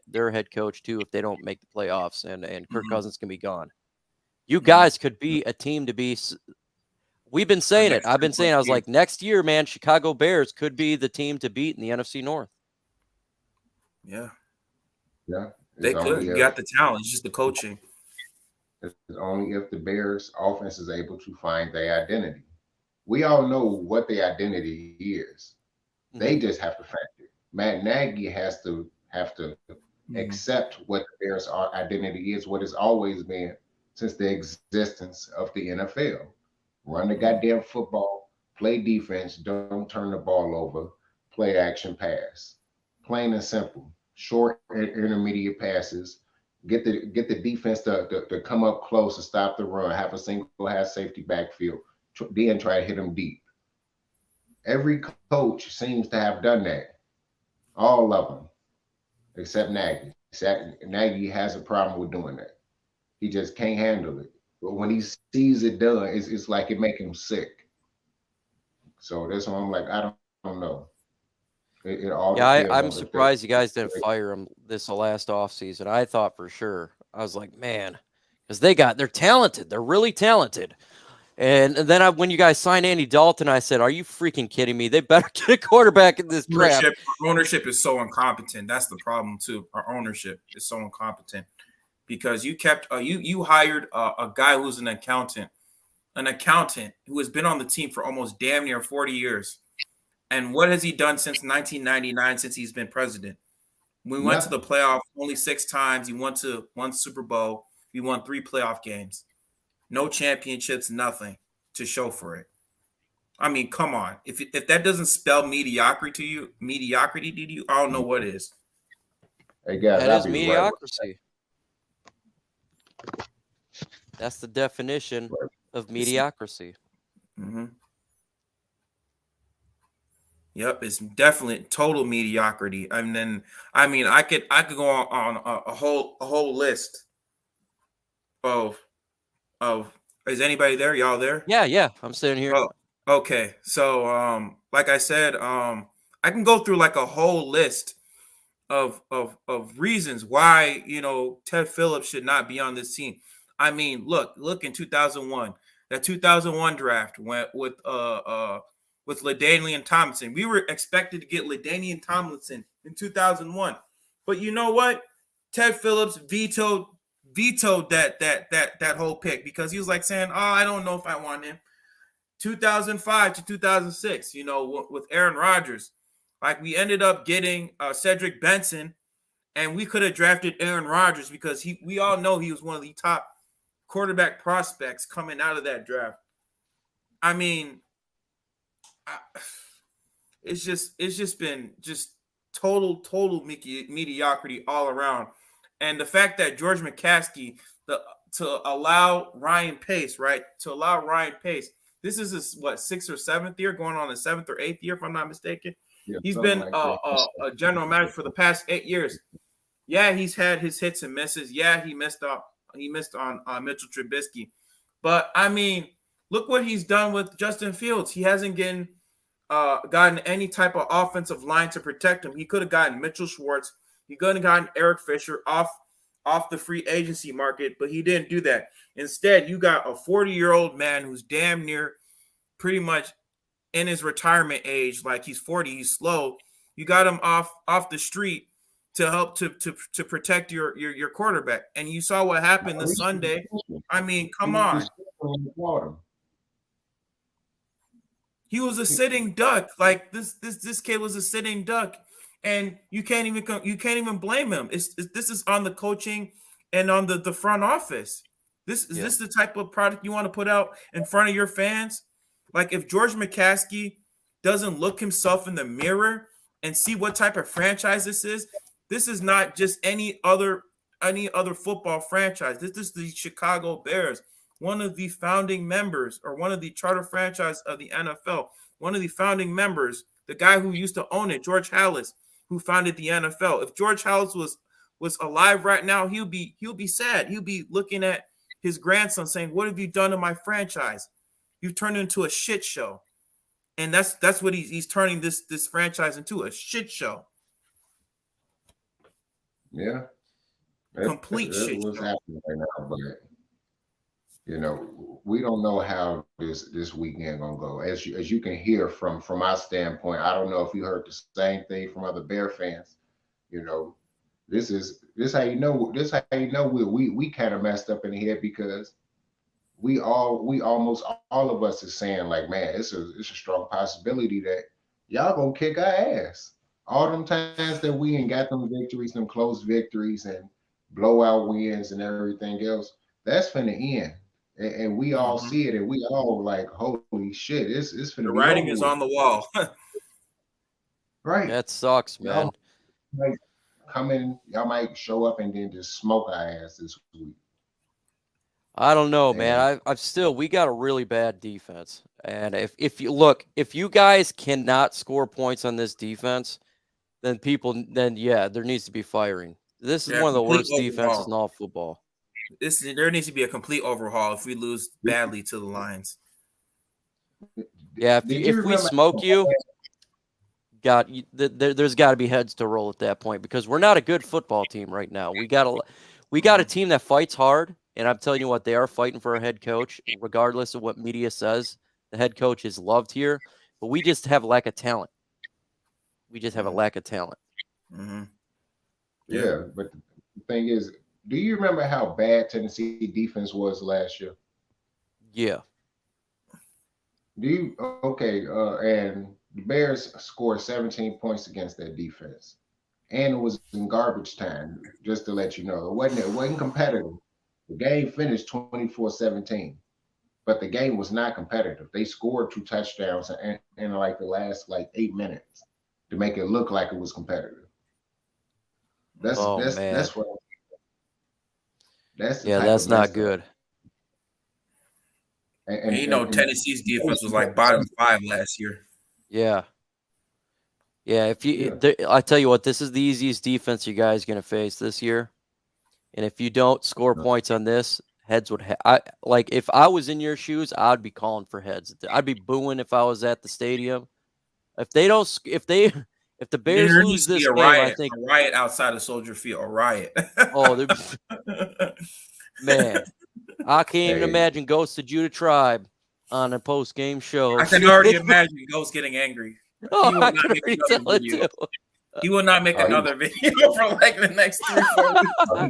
their head coach too if they don't make the playoffs, and Kirk Cousins can be gone. You guys could be a team to be. We've been saying it. I've been saying. I was like, next year, man, Chicago Bears could be the team to beat in the NFC North. Yeah. Yeah. They could. You got the talent. It's just the coaching. It's only if the Bears offense is able to find their identity. We all know what their identity is. They just have to find it. Matt Nagy has to accept what the Bears' identity is, what it's always been since the existence of the NFL. Run the goddamn football, play defense, don't turn the ball over, play action pass. Plain and simple. Short and intermediate passes. Get the defense to come up close to stop the run, have a single half safety backfield, then try to hit them deep. Every coach seems to have done that. All of them, except Nagy. Nagy has a problem with doing that. He just can't handle it. But when he sees it done, it's like it makes him sick. So that's why I'm like, I don't know. I'm surprised you guys didn't fire him this last offseason. I thought for sure. I was like, man, because they're talented. They're really talented. And then when you guys signed Andy Dalton, I said, are you freaking kidding me? They better get a quarterback in this draft. Ownership is so incompetent. That's the problem, too. Our ownership is so incompetent because you kept you hired a guy who's an accountant who has been on the team for almost damn near 40 years. And what has he done since 1999, since he's been president? We went to the playoff only 6 times. He went to 1 Super Bowl. He won 3 playoff games. No championships, nothing to show for it. I mean, come on. If that doesn't spell mediocrity to you, I don't know what is. Hey guys, that is mediocrity. That's the definition of mediocrity. Mm-hmm. Yep, it's definitely total mediocrity. And then, I mean, I could go on a whole list of Is anybody there? Y'all there? Yeah, I'm sitting here. Oh, okay. So, like I said, I can go through like a whole list of reasons why Ted Phillips should not be on this team. I mean, look in 2001, that 2001 draft went with LaDainian Tomlinson. We were expected to get LaDainian Tomlinson in 2001, but you know what? Ted Phillips vetoed that whole pick because he was like saying, "Oh, I don't know if I want him." 2005 to 2006, with Aaron Rodgers, like we ended up getting Cedric Benson, and we could have drafted Aaron Rodgers because we all know he was one of the top quarterback prospects coming out of that draft. I mean, it's just been just total mediocrity all around, and the fact that George McCaskey to allow Ryan Pace, right? To allow Ryan Pace. This is his, what, 6th or 7th year, going on his 7th or 8th year, if I'm not mistaken. Yeah, He's been like a general manager for the past 8 years. Yeah, he's had his hits and misses. Yeah, he missed on Mitchell Trubisky. But, I mean, look what he's done with Justin Fields. He hasn't gotten any type of offensive line to protect him. He could have gotten Mitchell Schwartz. He could have gotten Eric Fisher off the free agency market, but he didn't do that. Instead, you got a 40-year-old man who's damn near pretty much in his retirement age, like he's 40, he's slow. You got him off the street to help to protect your quarterback. And you saw what happened this Sunday. I mean, come on. He was a sitting duck. Like this kid was a sitting duck. And you can't even blame him. This is on the coaching and on the front office. This the type of product you want to put out in front of your fans? Like if George McCaskey doesn't look himself in the mirror and see what type of franchise this is not just any other football franchise. This is the Chicago Bears, one of the founding members or one of the charter franchise of the NFL, one of the founding members, the guy who used to own it, George Halas, who founded the NFL. If George Halas was alive right now, he'll be sad. He'll be looking at his grandson saying, "What have you done to my franchise? You've turned it into a shit show." And that's what he's turning this franchise into, a shit show. Yeah. Complete shit what's show. happening right now, but we don't know how this weekend gonna go. As you can hear from our standpoint, I don't know if you heard the same thing from other Bear fans. This how you know we kind of messed up in the head because we almost all of us is saying like, man, it's a strong possibility that y'all gonna kick our ass. All them times that we ain't got them victories, them close victories and blowout wins and everything else, that's finna end. And we all see it, and we all like, holy shit, it's finna The be writing over is with. on the wall. Right. That sucks, man. Y'all might show up and then just smoke our ass this week. I don't know, man. We got a really bad defense. And if you guys cannot score points on this defense, then there needs to be firing. This is one of the worst defenses in all football. There needs to be a complete overhaul if we lose badly to the Lions. Yeah, if we smoke you, there's got to be heads to roll at that point because we're not a good football team right now. We got a team that fights hard, and I'm telling you what, they are fighting for a head coach, regardless of what media says. The head coach is loved here, but we just have a lack of talent. We just have a lack of talent. Mm-hmm. Yeah, but the thing is, do you remember how bad Tennessee defense was last year? Yeah. And the Bears scored 17 points against that defense. And it was in garbage time, just to let you know. It wasn't competitive. The game finished 24-17. But the game was not competitive. They scored 2 touchdowns in like the last 8 minutes to make it look like it was competitive. That's what. That's not good. And Tennessee's defense was like bottom 5 last year. Yeah. Yeah. I tell you what, this is the easiest defense you guys going to face this year. And if you don't score points on this, heads would like if I was in your shoes, I'd be calling for heads. I'd be booing if I was at the stadium. If the Bears There lose needs to be this a game, riot, I think a riot outside of Soldier Field, a riot. oh man, I can't even Hey. imagine Ghost of Judah Tribe on a post game show. I can already imagine Ghost getting angry. Oh, He will I not can make already another tell it video. too. He will not make another video for like the next 3-4 weeks. Oh, he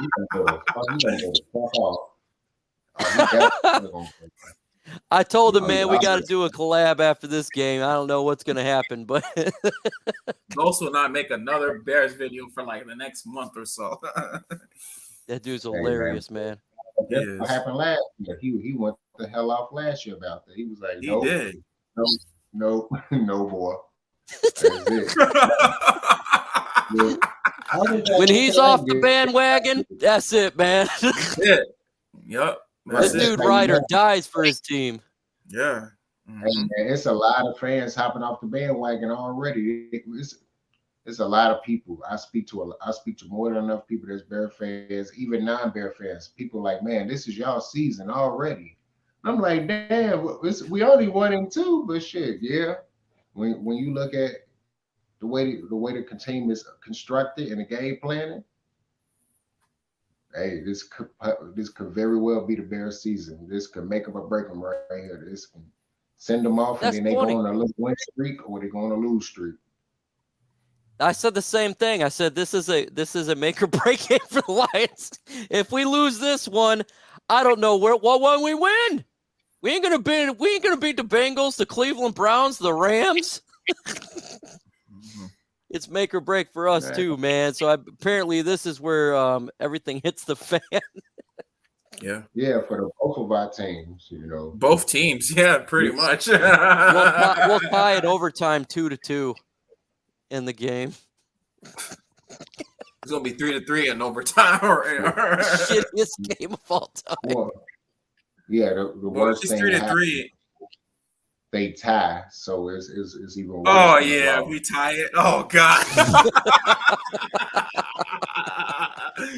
gonna go the fuck off. Oh, he definitely gonna go. I told him, Oh, man, yeah. we got to do a collab after this game. I don't know what's gonna happen, but Ghost will not make another Bears video for like the next month or so. that dude's man. hilarious, man. That's Yes. what happened last year. He went the hell off last year about that. He was like, He nope, did. nope, no more. That's it. Yeah. When he's off the bandwagon, that's it, man. Yeah. Yep. That's This it. dude ride or dies for his team. Yeah. Hey, Mhm. man, it's a lot of fans hopping off the bandwagon already. It's a lot of people. I speak to more than enough people that's Bear fans, even non-Bear fans. People like, man, this is y'all season already. I'm like, damn, we only 1-2, but shit, yeah. When you look at the way the team is constructed and the game planning, hey, this could very well be the Bears season. This could make them or break them right here. This can send them off That's and then they funny. go on a win streak or they go on a lose streak. I said the same thing. I said this is a make or break game for the Lions. If we lose this one, I don't know what one we win. We ain't gonna beat the Bengals, the Cleveland Browns, the Rams. Mhm. It's make or break for us too, man. So apparently this is where everything hits the fan. Yeah. Yeah, for both of our teams, you know. Both teams. Yeah, pretty much. We'll tie it overtime 2-2 in the game. It's gonna be 3-3 in overtime. Shittiest game of all time. Well, yeah, the Well, worst it's thing 3-3. they tie, so it's even worse. Oh than the yeah, loss. we tie it. Oh god.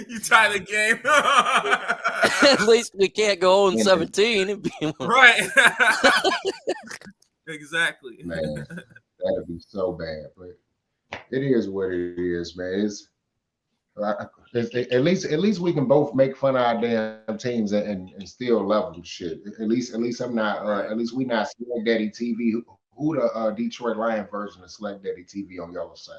You tie the game. At least we can't go 0-17. Right. Exactly. Man, that'd be so bad, but it is what it is, man. At least we can both make fun of our damn teams and still love them. Shit. At least I'm not. At least we not Select Daddy TV. Who the Detroit Lion version of Select Daddy TV on y'all side?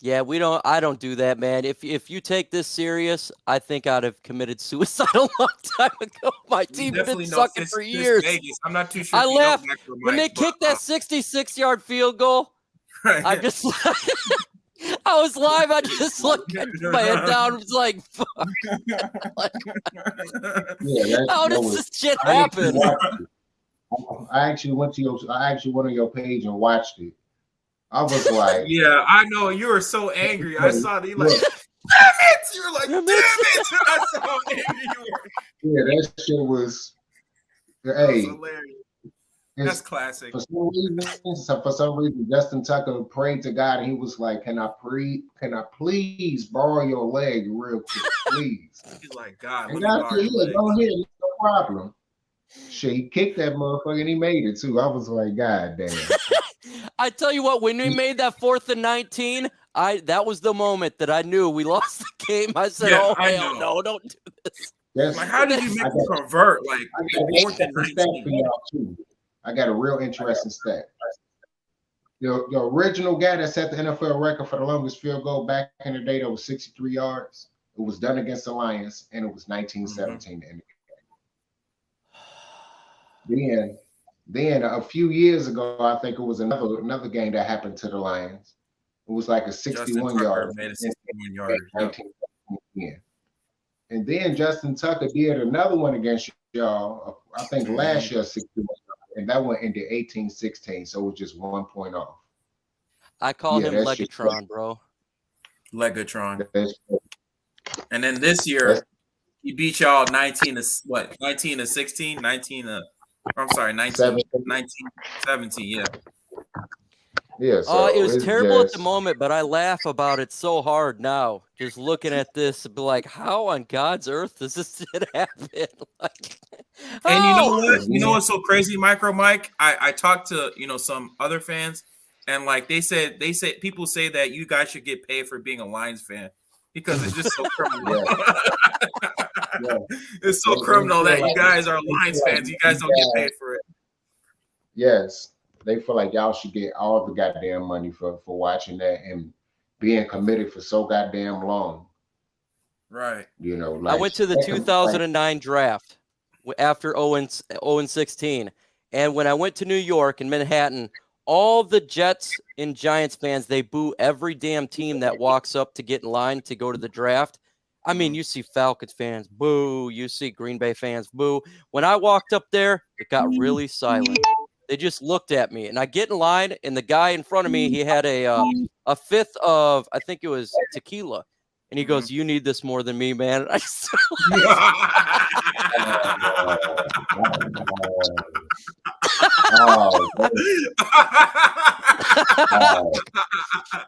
Yeah, I don't do that, man. If you take this serious, I think I'd have committed suicide a long time ago. My team's been sucking for years. Vegas. I'm not too sure. I laughed MicroMike, when they kicked that 66-yard field goal. right. I just I was live. I just looked at my head down. Was like, fuck. Yeah, How does this shit happen? I actually went on your page and watched it. I was like, Yeah, I know you were so angry. I saw that you like, damn it! You were like, damn it! I saw how angry you were. yeah, that shit was. That was Hey, hilarious. That's classic. for some reason, Justin Tucker prayed to God and he was like, "Can I please borrow your leg real quick, please?" He's like, God, And let me God borrow said, your "Yeah, leg." go ahead, no problem." Shit, he kicked that motherfucker and he made it too. I was like, God damn. I tell you what, when we made that 4th and 19, that was the moment that I knew we lost the game. I said, Yeah, "Oh I hell know. no, don't do this." That's, Like, how did you make them convert? Like, I got an 4th and interesting stat for 19. y'all too. I got a real interesting stat. The original guy that set the NFL record for the longest field goal back in the day that was 63 yards. It was done against the Lions, and it was 1917 to end the game. Then a few years ago, I think it was another game that happened to the Lions. It was like a 61 yard. Made a 61 yard. Yeah. And then Justin Tucker did another one against y'all, I think last year, 61, and that one ended 18-16, so it was just 1 point off. I call Yeah, him that Legatron, bro. Legatron. That's- And then this year, he beat y'all 19 to 16, 19 to, I'm sorry, 19, 17, yeah. Yeah, so It was it's terrible at the just moment, but I laugh about it so hard now. Just looking at this, be like, how on God's earth does this shit happen? Like, And you know how? what? You know what's so crazy, Micro Mike? I talked to some other fans, and like they said people say that you guys should get paid for being a Lions fan because it's just so criminal. yeah. It's so They criminal feel that you like guys are they Lions feel like fans. You guys don't get paid for it. yes, they feel like y'all should get all the goddamn money for watching that and being committed for so goddamn long. Right. You know, I like went to the 2009 draft after 0-16. And when I went to New York and Manhattan, all the Jets and Giants fans, they boo every damn team that walks up to get in line to go to the draft. I mean, you see Falcons fans, boo. You see Green Bay fans, boo. When I walked up there, it got really silent. They just looked at me, and I get in line, and the guy in front of me, he had a fifth of, I think it was tequila. And he goes, "You need this more than me, man." And I just,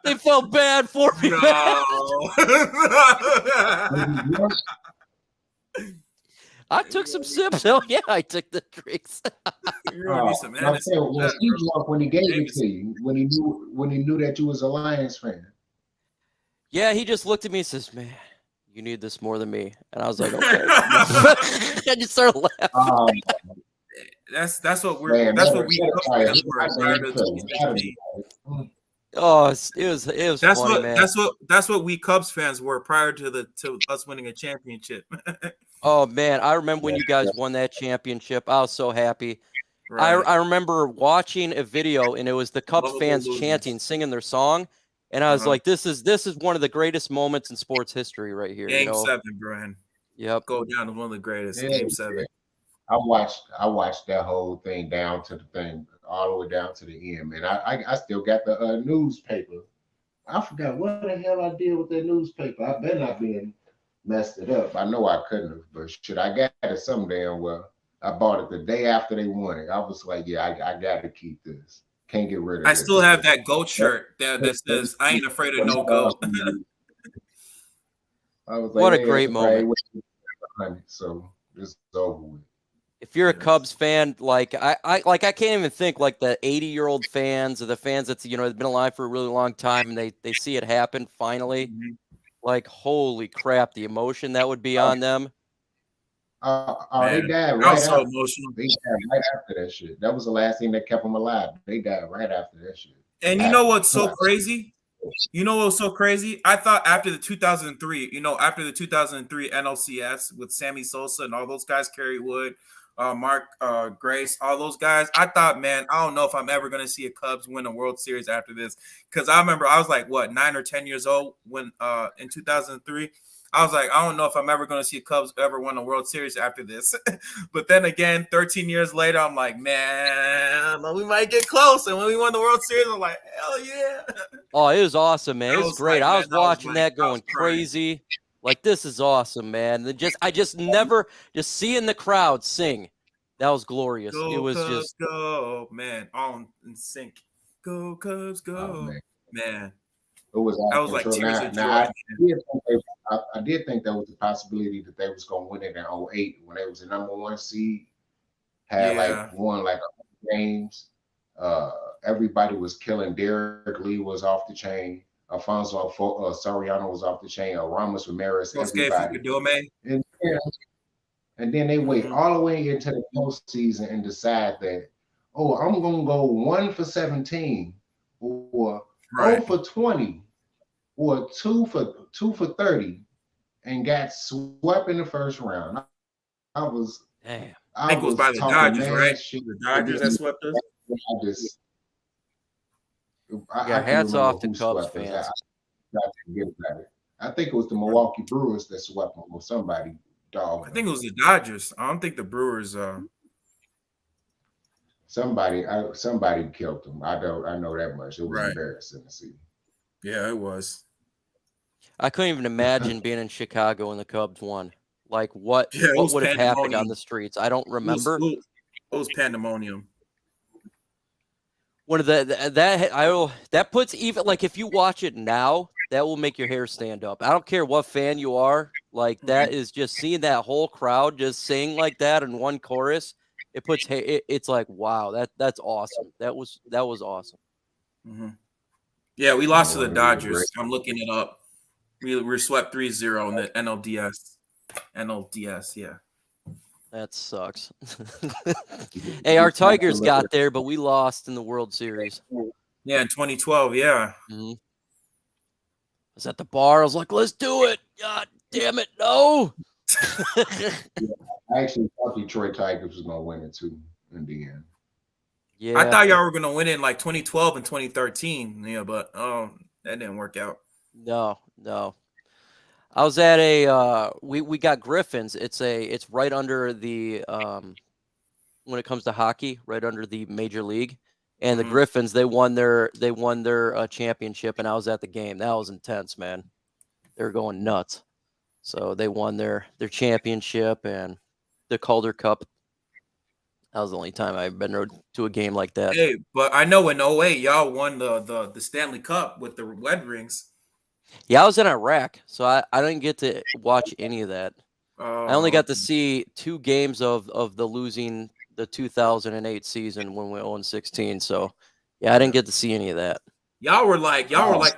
they felt bad for me, man. I took some sips. Hell yeah, I took the drinks. When he gave it to you, when he knew that you was a Lions fan. Yeah, he just looked at me and says, "Man, you need this more than me." And I was like, "Okay." I just started laughing. That's what we're. That's what we. Oh, it was that's funny, what man. that's what we Cubs fans were prior to us winning a championship. Oh man, I remember when you guys won that championship. I was so happy. Right. I remember watching a video, and it was the Cubs fans chanting, singing their song, and I was like, "This is one of the greatest moments in sports history right here." Game 7, Brian. Yep. Go down as one of the greatest. Game 7. I watched that whole thing down to the thing, all the way down to the end, man. I still got the newspaper. I forgot what the hell I did with that newspaper. I better not been messed it up. I know I couldn't have, but should I got it some damn well. I bought it the day after they won it. I was like, yeah, I got to keep this. Can't get rid of it. I still have that goat shirt that says, "I ain't afraid of no goat." I was like, what a great moment. So it's over with. If you're a Cubs fan, like I can't even think like the 80-year-old fans or the fans that's have been alive for a really long time and they see it happen finally. Like, holy crap, the emotion that would be on them. They died right after. They died right after that shit. That was the last thing that kept them alive. They died right after that shit. And you know what's so crazy? You know what's so crazy? I thought after the 2003, after the 2003 NLCS with Sammy Sosa and all those guys, Kerry Wood, Mark Grace, all those guys, I thought, man, I don't know if I'm ever going to see a Cubs win a World Series after this. Because I remember I was like, 9 or 10 years old when in 2003. I was like, I don't know if I'm ever going to see Cubs ever win a World Series after this. But then again, 13 years later, I'm like, man, we might get close. And when we won the World Series, I'm like, hell yeah. Oh, it was awesome, man. It was great. I was watching that going crazy. Like, this is awesome, man. I just never seeing the crowd sing. That was glorious. It was Cubs, just go, man, all in sync. Go Cubs, go, man. It was. I was like tears of joy. I did think there was a possibility that they was gonna win it in 08 when they was the number 1 seed. Had won 100 games. Everybody was killing. Derek Lee was off the chain. Alfonso Soriano was off the chain. Ramos Ramirez, everybody. And then they wait all the way into the postseason and decide that, I'm gonna go 1 for 17 or 0 for 20 or 2 for 30 and got swept in the first round. I think it was by the Dodgers, right? The Dodgers that swept us. Hats off to Cubs fans. I think it was the Milwaukee Brewers that swept them or somebody. I think it was the Dodgers. I don't think the Brewers. Somebody killed them. I know that much. It was embarrassing to see. Yeah, it was. I couldn't even imagine being in Chicago when the Cubs won. Like, what would have happened on the streets? I don't remember. It was pandemonium. one of that puts even like if you watch it now, that will make your hair stand up. I don't care what fan you are. Like that is just seeing that whole crowd just sing like that in one chorus. It puts it's like wow, that's awesome. That was awesome. Mm-hmm. Yeah, we lost to the Well, it was great. Dodgers. I'm looking it up. We were swept 3-0 in the NLDS. NLDS, yeah. That sucks. Hey, our Tigers got there, but we lost in the World Series. Yeah, in 2012, yeah. Mm-hmm. I was at the bar. I was like, let's do it. God damn it. No. I actually thought Detroit Tigers was going to win it too in the end. Yeah. I thought y'all were going to win it in like 2012 and 2013. Yeah, but that didn't work out. No. I was at a we got Griffins. It's right under the when it comes to hockey, right under the major league. And the Griffins, they won their championship, and I was at the game. That was intense, man. They were going nuts. So they won their championship and the Calder Cup. That was the only time I've been to a game like that. Hey, but I know in 08, y'all won the Stanley Cup with the Red Rings. Yeah, I was in Iraq, so I didn't get to watch any of that. I only got to see 2 games of the losing the 2008 season when we won 16. So, yeah, I didn't get to see any of that. Y'all were like the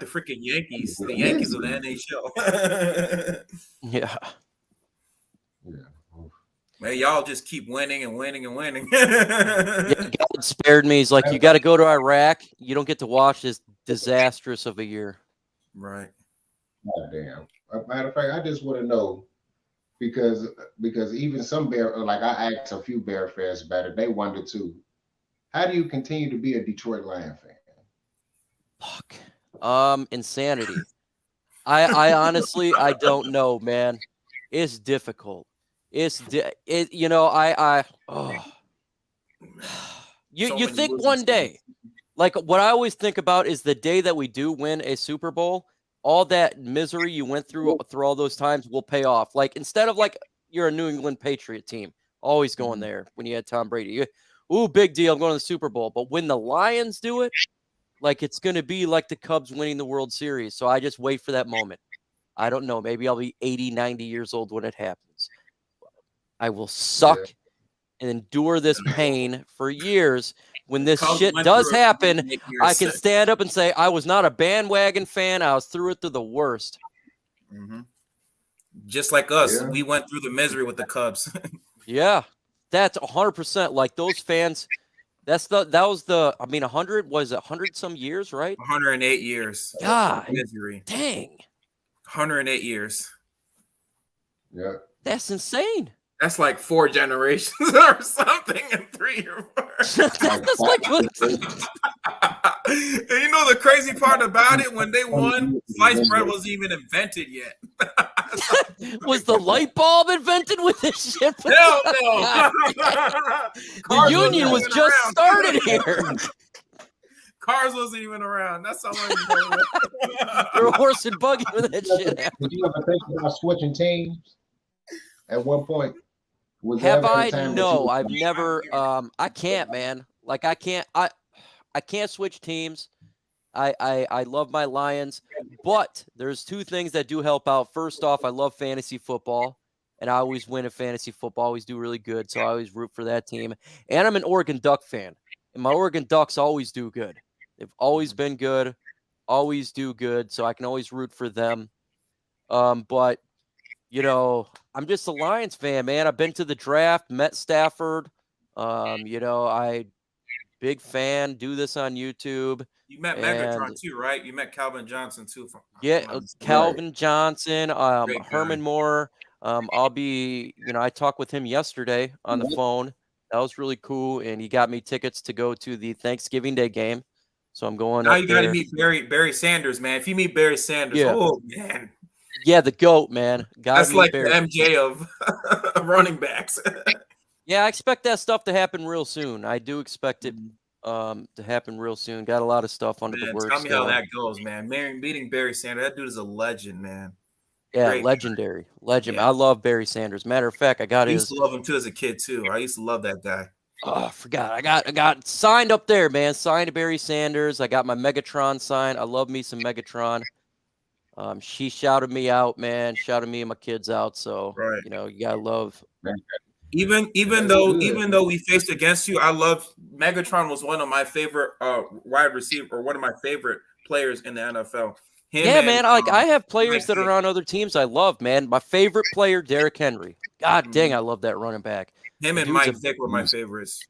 freaking Yankees, the Yankees of the NHL. Yeah. Man, y'all just keep winning and winning and winning. Yeah, God spared me. He's like, you got to go to Iraq. You don't get to watch this disastrous of a year. Right. God damn. Matter of fact, I just want to know because even some Bear, like I asked a few Bear fans about it, they wonder too. How do you continue to be a Detroit Lion fan? Fuck. Insanity. I honestly I don't know, man. It's difficult. You think one day, like what I always think about is the day that we do win a Super Bowl, all that misery you went through all those times will pay off. Like instead of like you're a New England Patriot team, always going there when you had Tom Brady. Ooh, big deal, I'm going to the Super Bowl. But when the Lions do it, like it's going to be like the Cubs winning the World Series. So I just wait for that moment. I don't know. Maybe I'll be 80, 90 years old when it happens. I will suck and endure this pain for years. When this shit does happen, I can stand up and say, I was not a bandwagon fan. I was through the worst. Mm-hmm. Just like us. We went through the misery with the Cubs. Yeah, that's 100%. Like those fans, that was 100, was it 100 some years, right? 108 years. God, misery. Dang. 108 years. Yeah. That's insane. That's like 4 generations or something in 3 or 4. That's like and you know the crazy part about it, when they won, sliced bread wasn't even invented yet. Was the light bulb invented with this shit? Hell no. The union was just started here. Cars wasn't even around. That's how long ago. They're a horse and buggy when that shit happened. Did you ever think about switching teams at one point? Have I? No, I've never. I can't, man. Like I can't switch teams. I love my Lions, but there's 2 things that do help out. First off, I love fantasy football, and I always win in fantasy football. Always do really good, so I always root for that team. And I'm an Oregon Duck fan, and my Oregon Ducks always do good. They've always been good, always do good, so I can always root for them. But you know, I'm just a Lions fan, man. I've been to the draft, met Stafford. I big fan. Do this on YouTube. You met Megatron too, right? You met Calvin Johnson too. Calvin Johnson, Herman Moore. I'll be, I talked with him yesterday on the phone. That was really cool, and he got me tickets to go to the Thanksgiving Day game. So I'm going. Now you got to meet Barry Sanders, man. If you meet Barry Sanders, oh man. Yeah, the GOAT, man. That's like the MJ of running backs. Yeah, I expect that stuff to happen real soon. I do expect it to happen real soon. Got a lot of stuff under the works. Tell me how that goes, man. Meeting Barry Sanders, that dude is a legend, man. Yeah, legendary. Legend. Yeah. I love Barry Sanders. Matter of fact, I used to love him too as a kid too. I used to love that guy. Oh, I forgot. I got signed up there, man. Signed to Barry Sanders. I got my Megatron sign. I love me some Megatron. She shouted me out, man. Shouted me and my kids out. So Right. you gotta love. Even That's though good. we faced against you, I love Megatron was one of my favorite wide receiver or one of my favorite players in the NFL. Him Yeah, and man. I have players Mike that are Vick. on other teams I love, man. My favorite player, Derrick Henry. God dang, I love that running back. Him The and dude's Mike a Vick were my favorites.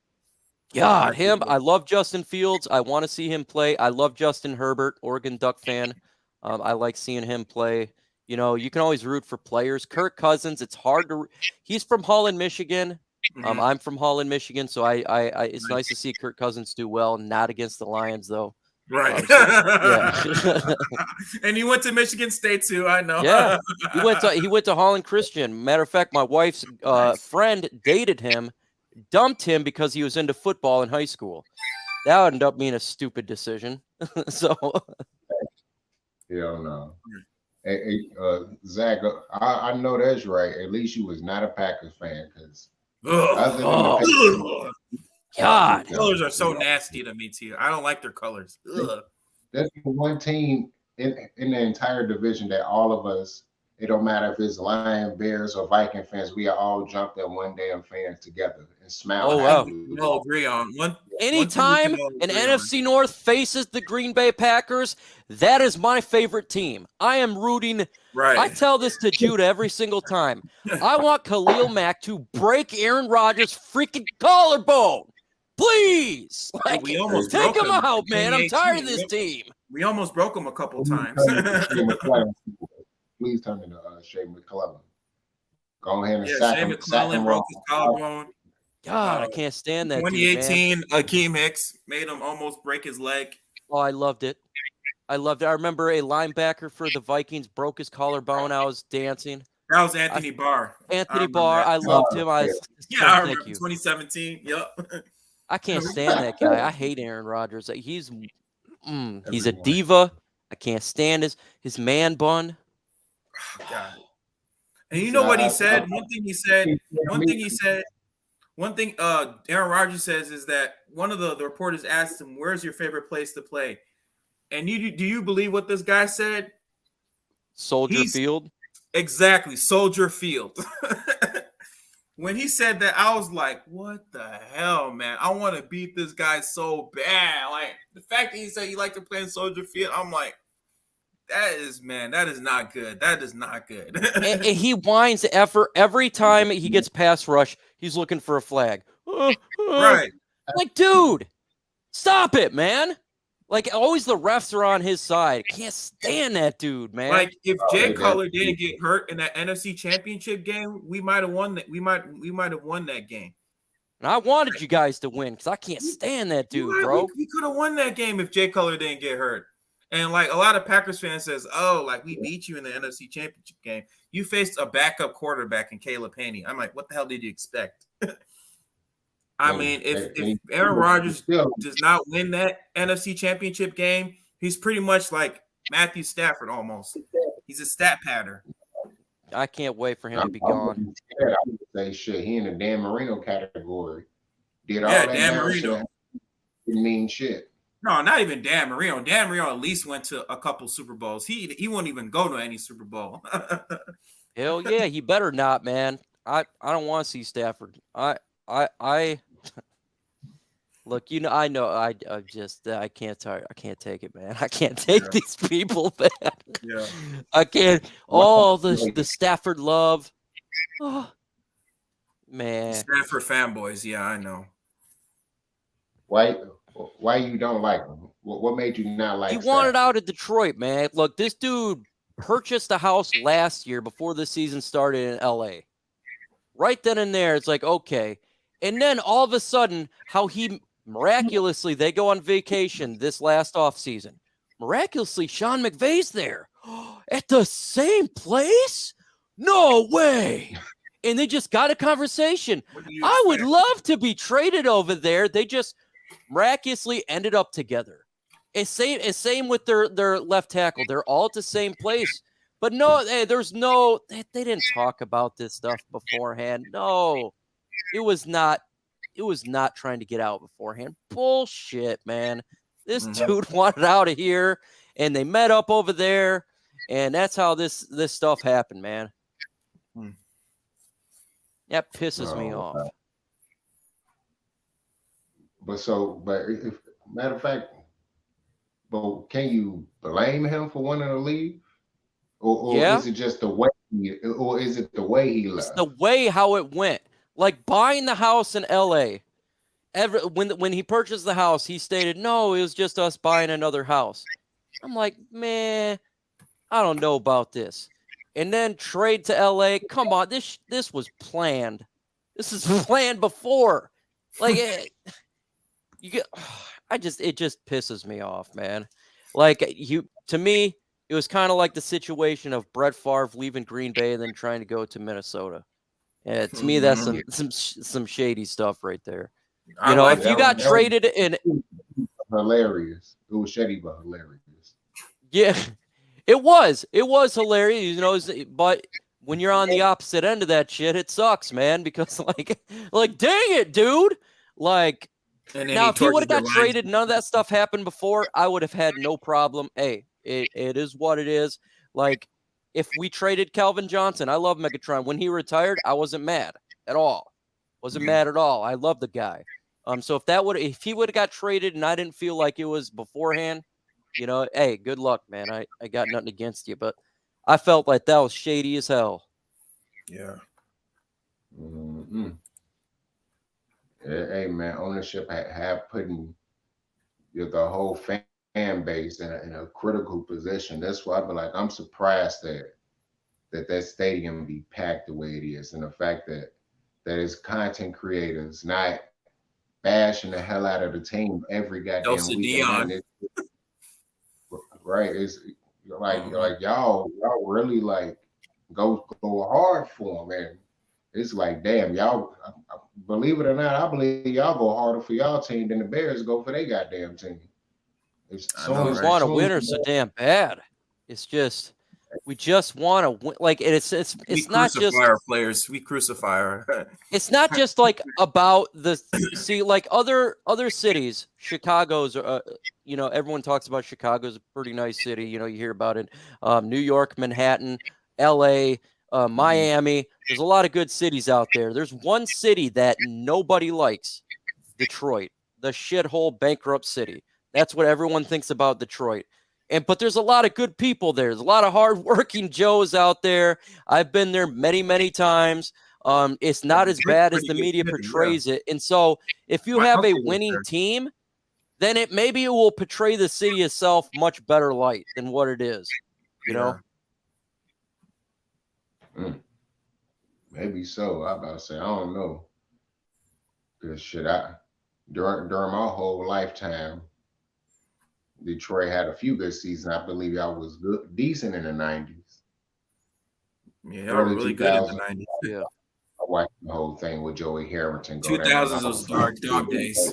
God, him. I love Justin Fields. I want to see him play. I love Justin Herbert, Oregon Duck fan. I like seeing him play. You can always root for players. Kirk Cousins, it's hard to. He's from Holland, Michigan. Mhm. I'm from Holland, Michigan, so it's nice to see Kirk Cousins do well. Not against the Lions, though. Right. Yeah. And he went to Michigan State too. I know. Yeah. He went to Holland Christian. Matter of fact, my wife's Nice. friend dated him, dumped him because he was into football in high school. That would end up being a stupid decision. So Hell no. Hey, Zach, I know that's right. At least you was not a Packers fan, because other than the Packers, God. Colors are so nasty to me too. I don't like their colors. Ugh. that's the one team in the entire division that all of us, it don't matter if it's Lion, Bears, or Viking fans, we are all jumped at one damn fans together and smile. Oh, wow. We all agree on one. Anytime an NFC North faces the Green Bay Packers, that is my favorite team. I am rooting. Right. I tell this to Judah every single time. I want Khalil Mack to break Aaron Rodgers' freaking collarbone. Please. Like, we almost take broke him him out, in man. I'm 2018. tired of this team. We almost broke him a couple times. Please turn to Shea McClellan. Go ahead and Yeah, sack Shea him. McClellan broke his collarbone. God, I can't stand that dude, man. 2018, Akeem Hicks made him almost break his leg. Oh, I loved it. I remember a linebacker for the Vikings broke his collarbone. I was dancing. That was Anthony Barr. Anthony Barr, I loved him. I remember thank you. 2017. Yep. I can't stand that guy. I hate Aaron Rodgers. He's a diva. I can't stand his man bun. Oh, God. And you know what he said? One thing Aaron Rodgers says is that one of the reporters asked him, "Where's your favorite place to play?" And do you believe what this guy said? Soldier Field. Exactly, Soldier Field. When he said that, I was like, "What the hell, man? I want to beat this guy so bad." Like the fact that he said he liked to play in Soldier Field, I'm like, that is not good. That is not good. and he whines every time he gets pass rush. He's looking for a flag. Right. Like, dude, stop it, man. Like, always the refs are on his side. Can't stand that dude, man. Like, if Jay Cutler didn't get hurt in that NFC Championship game, we might have won that. We might have won that game. And I wanted you guys to win because I can't stand that dude, bro. We could have won that game if Jay Cutler didn't get hurt. And like a lot of Packers fans says, "Oh, like we beat you in the NFC Championship game. You faced a backup quarterback in Caleb Haney." I'm like, what the hell did you expect? I mean, if Aaron Rodgers does not win that NFC Championship game, he's pretty much like Matthew Stafford almost. He's a stat patter. I can't wait for him to be gone. I would say shit. He in the Dan Marino category. Did all Yeah, that Dan Marino. Didn't mean shit. No, not even Dan Marino. Dan Marino at least went to a couple Super Bowls. He won't even go to any Super Bowl. Hell yeah, he better not, man. I don't want to see Stafford. I look, I know I can't take it, man. I can't take these people, man. Yeah. I can't. All the Stafford love. Oh, man. Stafford fanboys, yeah, I know. Why you don't like him? What made you not like him? He wanted out of Detroit, man. Look, this dude purchased a house last year before the season started in LA. Right then and there, it's like, okay. And then all of a sudden, how he miraculously, they go on vacation this last offseason. Miraculously, Sean McVay's there. At the same place? No way. And they just got a conversation. I would love to be traded over there. They just miraculously ended up together. And same with their left tackle. They're all at the same place. But no, they didn't talk about this stuff beforehand. No, it was not. it was not trying to get out beforehand. Bullshit, man. This Mhm. dude wanted out of here, and they met up over there, and that's how this stuff happened, man. Hmm. That pisses me Oh, off. wow. But if matter of fact, but can you blame him for wanting to leave, or Yeah, is it just the way, or is it the way he it's the left? way how it went. Like buying the house in L.A. When he purchased the house, he stated, "No, it was just us buying another house." I'm like, man, I don't know about this. And then trade to LA. Come on, this was planned. This is planned before. Like you get it just pisses me off, man. Like to me, it was kind of like the situation of Brett Favre leaving Green Bay and then trying to go to Minnesota. To me, that's Mhm. some shady stuff right there. I If like you That got was, that traded in, was hilarious. It was shady, but hilarious. yeah, it was hilarious, but when you're on the opposite end of that shit, it sucks, man, because like dang it, dude. Like And then now he if he would have tortured the got lines. traded, none of that stuff happened before, I would have had no problem. Hey, it is what it is. Like if we traded Calvin Johnson, I love Megatron. When he retired, I wasn't mad at all. Wasn't Yeah. mad at all. I love the guy. So if he would have got traded and I didn't feel like it was beforehand, hey, good luck, man. I got nothing against you, but I felt like that was shady as hell. Yeah. Mm-hmm. Hey man, ownership have putting the whole fan base in a critical position. That's why I be like, I'm surprised that stadium be packed the way it is, and the fact that it's content creators not bashing the hell out of the team every goddamn Elsa week. And man, Dion. it's right. It's Mhm. like y'all really like go hard for them, and it's like damn y'all. Believe it or not, I believe y'all go harder for y'all team than the Bears go for their goddamn team. As I Well, know, we soon as, right? as want a soon as winner so damn bad. It's just we just want to win. Like We it's not crucify just our players. We crucify our. like about the like other cities. Chicago's everyone talks about Chicago's a pretty nice city. You hear about it. New York, Manhattan, L.A., Miami. There's a lot of good cities out there. There's one city that nobody likes: Detroit, the shithole bankrupt city. That's what everyone thinks about Detroit. But there's a lot of good people there. There's a lot of hardworking Joes out there. I've been there many, many times. It's Yeah, not as Detroit's bad as pretty the good media city. Yeah, portrays it. And so if you my have a uncle was winning there. team, then maybe it will portray the city itself much better light than what it is. You Yeah. know? maybe so. I about to say I don't know. Cause shit, I during my whole lifetime, Detroit had a few good seasons. I believe y'all was good, decent in the '90s, Yeah, y'all were early really good in the 2000s. '90s. Yeah. I watched the whole thing with Joey Harrington go down, and I 2000s was was like, dark dog days.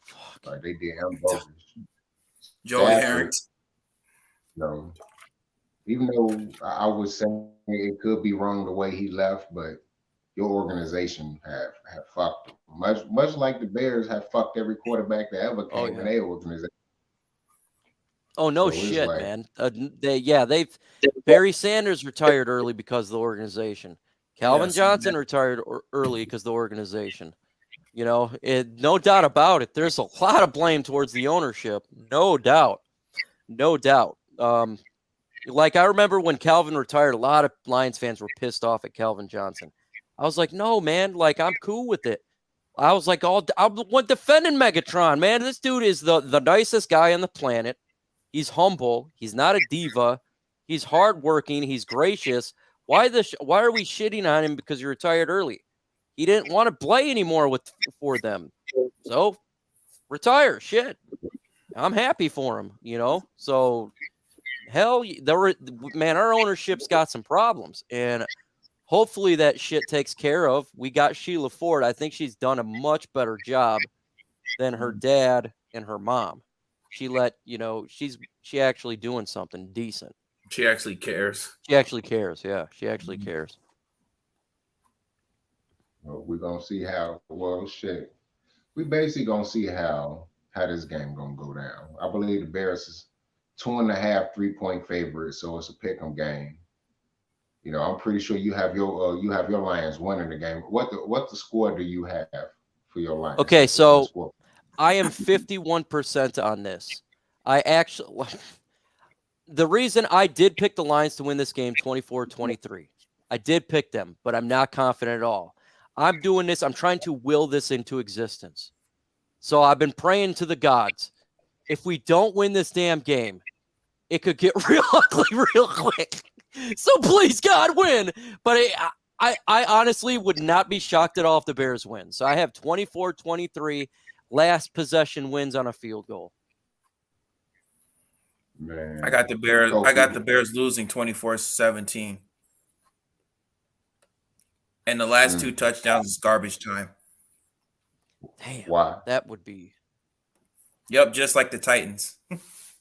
Fuck. like they did him bogus. Joey Stafford, Harrington. you know, even though I would say it could be wrong the way he left, but your organization have fucked him. Much like the Bears have fucked every quarterback that ever Oh came in yeah. their organization. Oh no So it's shit, like, man. They've Barry Sanders retired early because of the organization. Calvin Yes. Johnson retired early because of the organization. No doubt about it. There's a lot of blame towards the ownership. No doubt. No doubt. Like I remember when Calvin retired, a lot of Lions fans were pissed off at Calvin Johnson. I was like, no, man, like I'm cool with it. I was like, I'm defending Megatron, man. This dude is the nicest guy on the planet. He's humble. He's not a diva. He's hardworking. He's gracious. Why are we shitting on him because he retired early? He didn't want to play anymore for them. So retire. Shit. I'm happy for him. So hell, man, our ownership's got some problems, and hopefully that shit takes care of. We got Sheila Ford. I think she's done a much better job than her dad and her mom. She actually doing something decent. She actually cares. She actually cares. Yeah, she actually cares. we're gonna see how. Well, shit, we basically gonna see how this game gonna go down. I believe the Bears is 2.5 3-point favorites, so it's a pick'em game. I'm pretty sure you have your Lions winning the game. What the score do you have for your Lions? Okay, What's the so score? I am 51% on this. I actually, the reason I did pick the Lions to win this game 24-23, I did pick them, but I'm not confident at all. I'm doing this. I'm trying to will this into existence. So I've been praying to the gods. If we don't win this damn game, it could get real ugly real quick. So please, God, win. But I honestly would not be shocked at all if the Bears win. So I have 24-23 last possession wins on a field goal. Man, I got the Bears. I got the Bears losing 24-17. And the last two touchdowns is garbage time. Damn. Why? That would be. Yep, just like the Titans.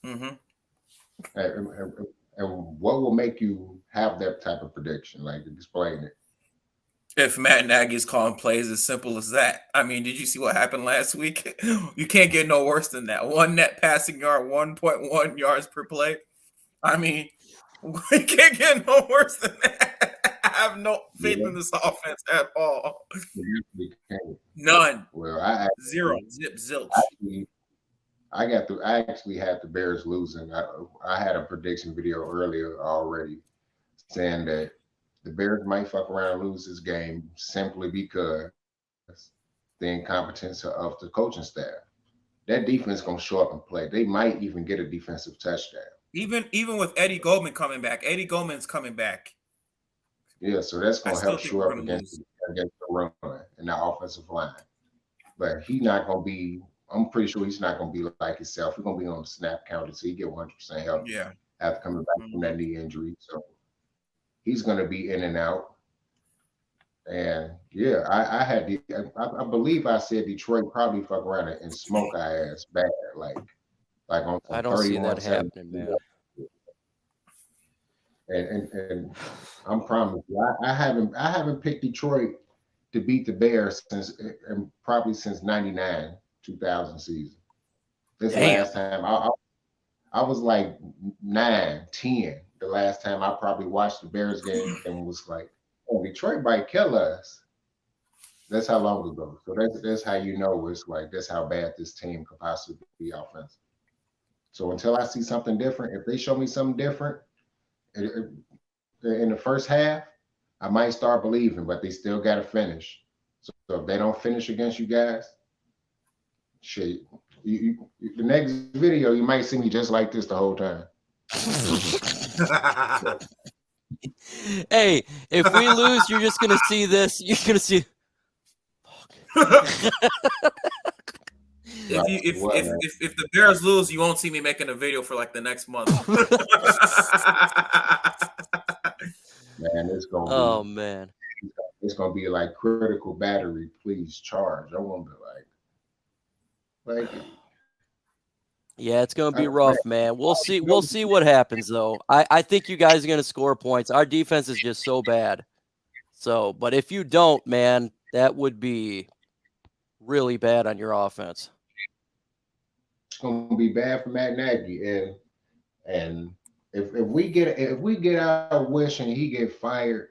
Mm-hmm. And what will make you have that type of prediction? Like, explain it. If Matt Nagy is calling plays, as simple as that. I mean, did you see what happened last week? You can't get no worse than that. 1 net passing yard, 1.1 yards per play. I mean, we can't get no worse than that. I have no faith in this offense at all. None. Well, zero. Zip zilch. I actually had the Bears losing. I had a prediction video earlier already saying that the Bears might fuck around and lose this game simply because the incompetence of the coaching staff. That defense gonna show up and play. They might even get a defensive touchdown. Even with Eddie Goldman coming back. Eddie Goldman's coming back. Yeah, so that's gonna help shore up against the run and the offensive line. But he's not gonna be. I'm pretty sure he's not going to be like himself. He's going to be on the snap counter, so he get 100% help. Yeah. After coming back from that knee injury, so he's going to be in and out. And yeah, I believe I said Detroit probably fuck around and smoke our ass bad, like on I don't see that happening, man. And I'm promising you, I haven't picked Detroit to beat the Bears probably since '99. 2000 season. This last time I was like 9, 10. The last time I probably watched the Bears game and was like, oh, Detroit might kill us. That's how long ago. So that's how you know it's like that's how bad this team could possibly be offensive. So until I see something different, if they show me something different in the first half, I might start believing, but they still got to finish. So if they don't finish against you guys, shit, the next video you might see me just like this the whole time. Hey, if we lose, you're just gonna see this. You're gonna see. If the Bears lose, you won't see me making a video for like the next month. Man, it's gonna. Oh man, it's gonna be like critical battery. Please charge. I won't be like. Yeah, it's gonna be rough, man. We'll see. We'll see what happens, though. I think you guys are gonna score points. Our defense is just so bad. So, but if you don't, man, that would be really bad on your offense. It's gonna be bad for Matt Nagy, and if we get our wish and he get fired,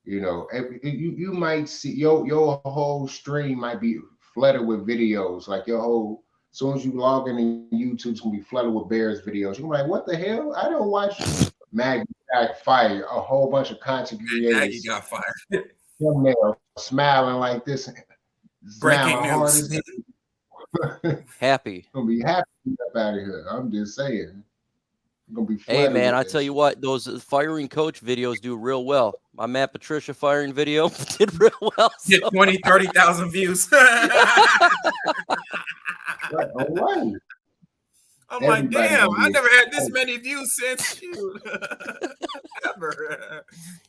you might see your whole stream might be flooded with videos, like your whole. As soon as you log in YouTube's gonna be flooded with Bears videos. You're like, what the hell? I don't watch Maggie got fired. A whole bunch of content creators. Maggie got fired. Smiling like this. Breaking news. Happy. Gonna be happy up out of here. I'm just saying. Gonna be hey man, I tell you what, those firing coach videos do real well. My Matt Patricia firing video did real well. Get 20, 30,000 views. Right. I'm like, damn, I never had this many views since ever.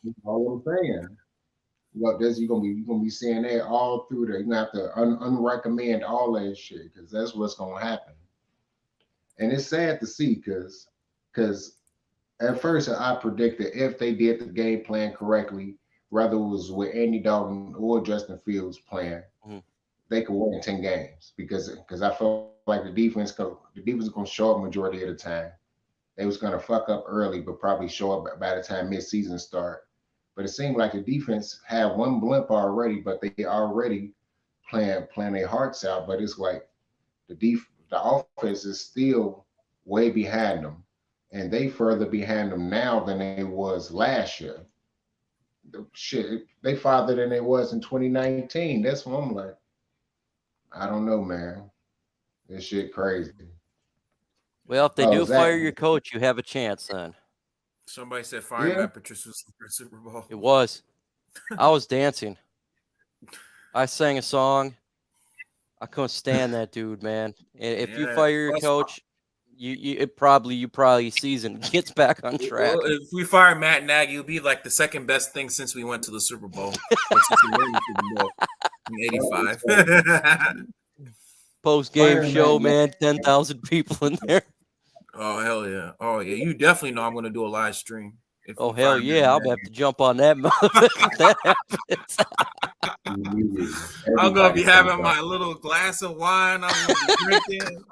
That's all I'm saying. Look, you're gonna be seeing that all through there. You're gonna have to unrecommend all that shit because that's what's gonna happen. And it's sad to see because at first I predicted if they did the game plan correctly, whether it was with Andy Dalton or Justin Fields playing, they could win 10 games because I felt like the defense was going to show up majority of the time. They was going to fuck up early, but probably show up by the time midseason start. But it seemed like the defense had one blimp already, but they already playing their hearts out. But it's like the offense is still way behind them, and they further behind them now than they was last year. They farther than they was in 2019. That's what I'm like. I don't know, man. This shit crazy. Well, if they do fire your coach, you have a chance then. Somebody said fire Matt Patricia for Super Bowl. It was. I was dancing. I sang a song. I couldn't stand that dude, man. If you fire your coach, you probably season gets back on track. Well, if we fire Matt Nagy, it'll be like the second best thing since we went to the Super Bowl. In '85. Post-game show, man. 10,000 people in there. Oh, hell yeah. Oh, yeah. You definitely know I'm going to do a live stream. Oh, hell yeah. I'll have to jump on that if that happens. I'm going to be having my little glass of wine. I'm going to be drinking.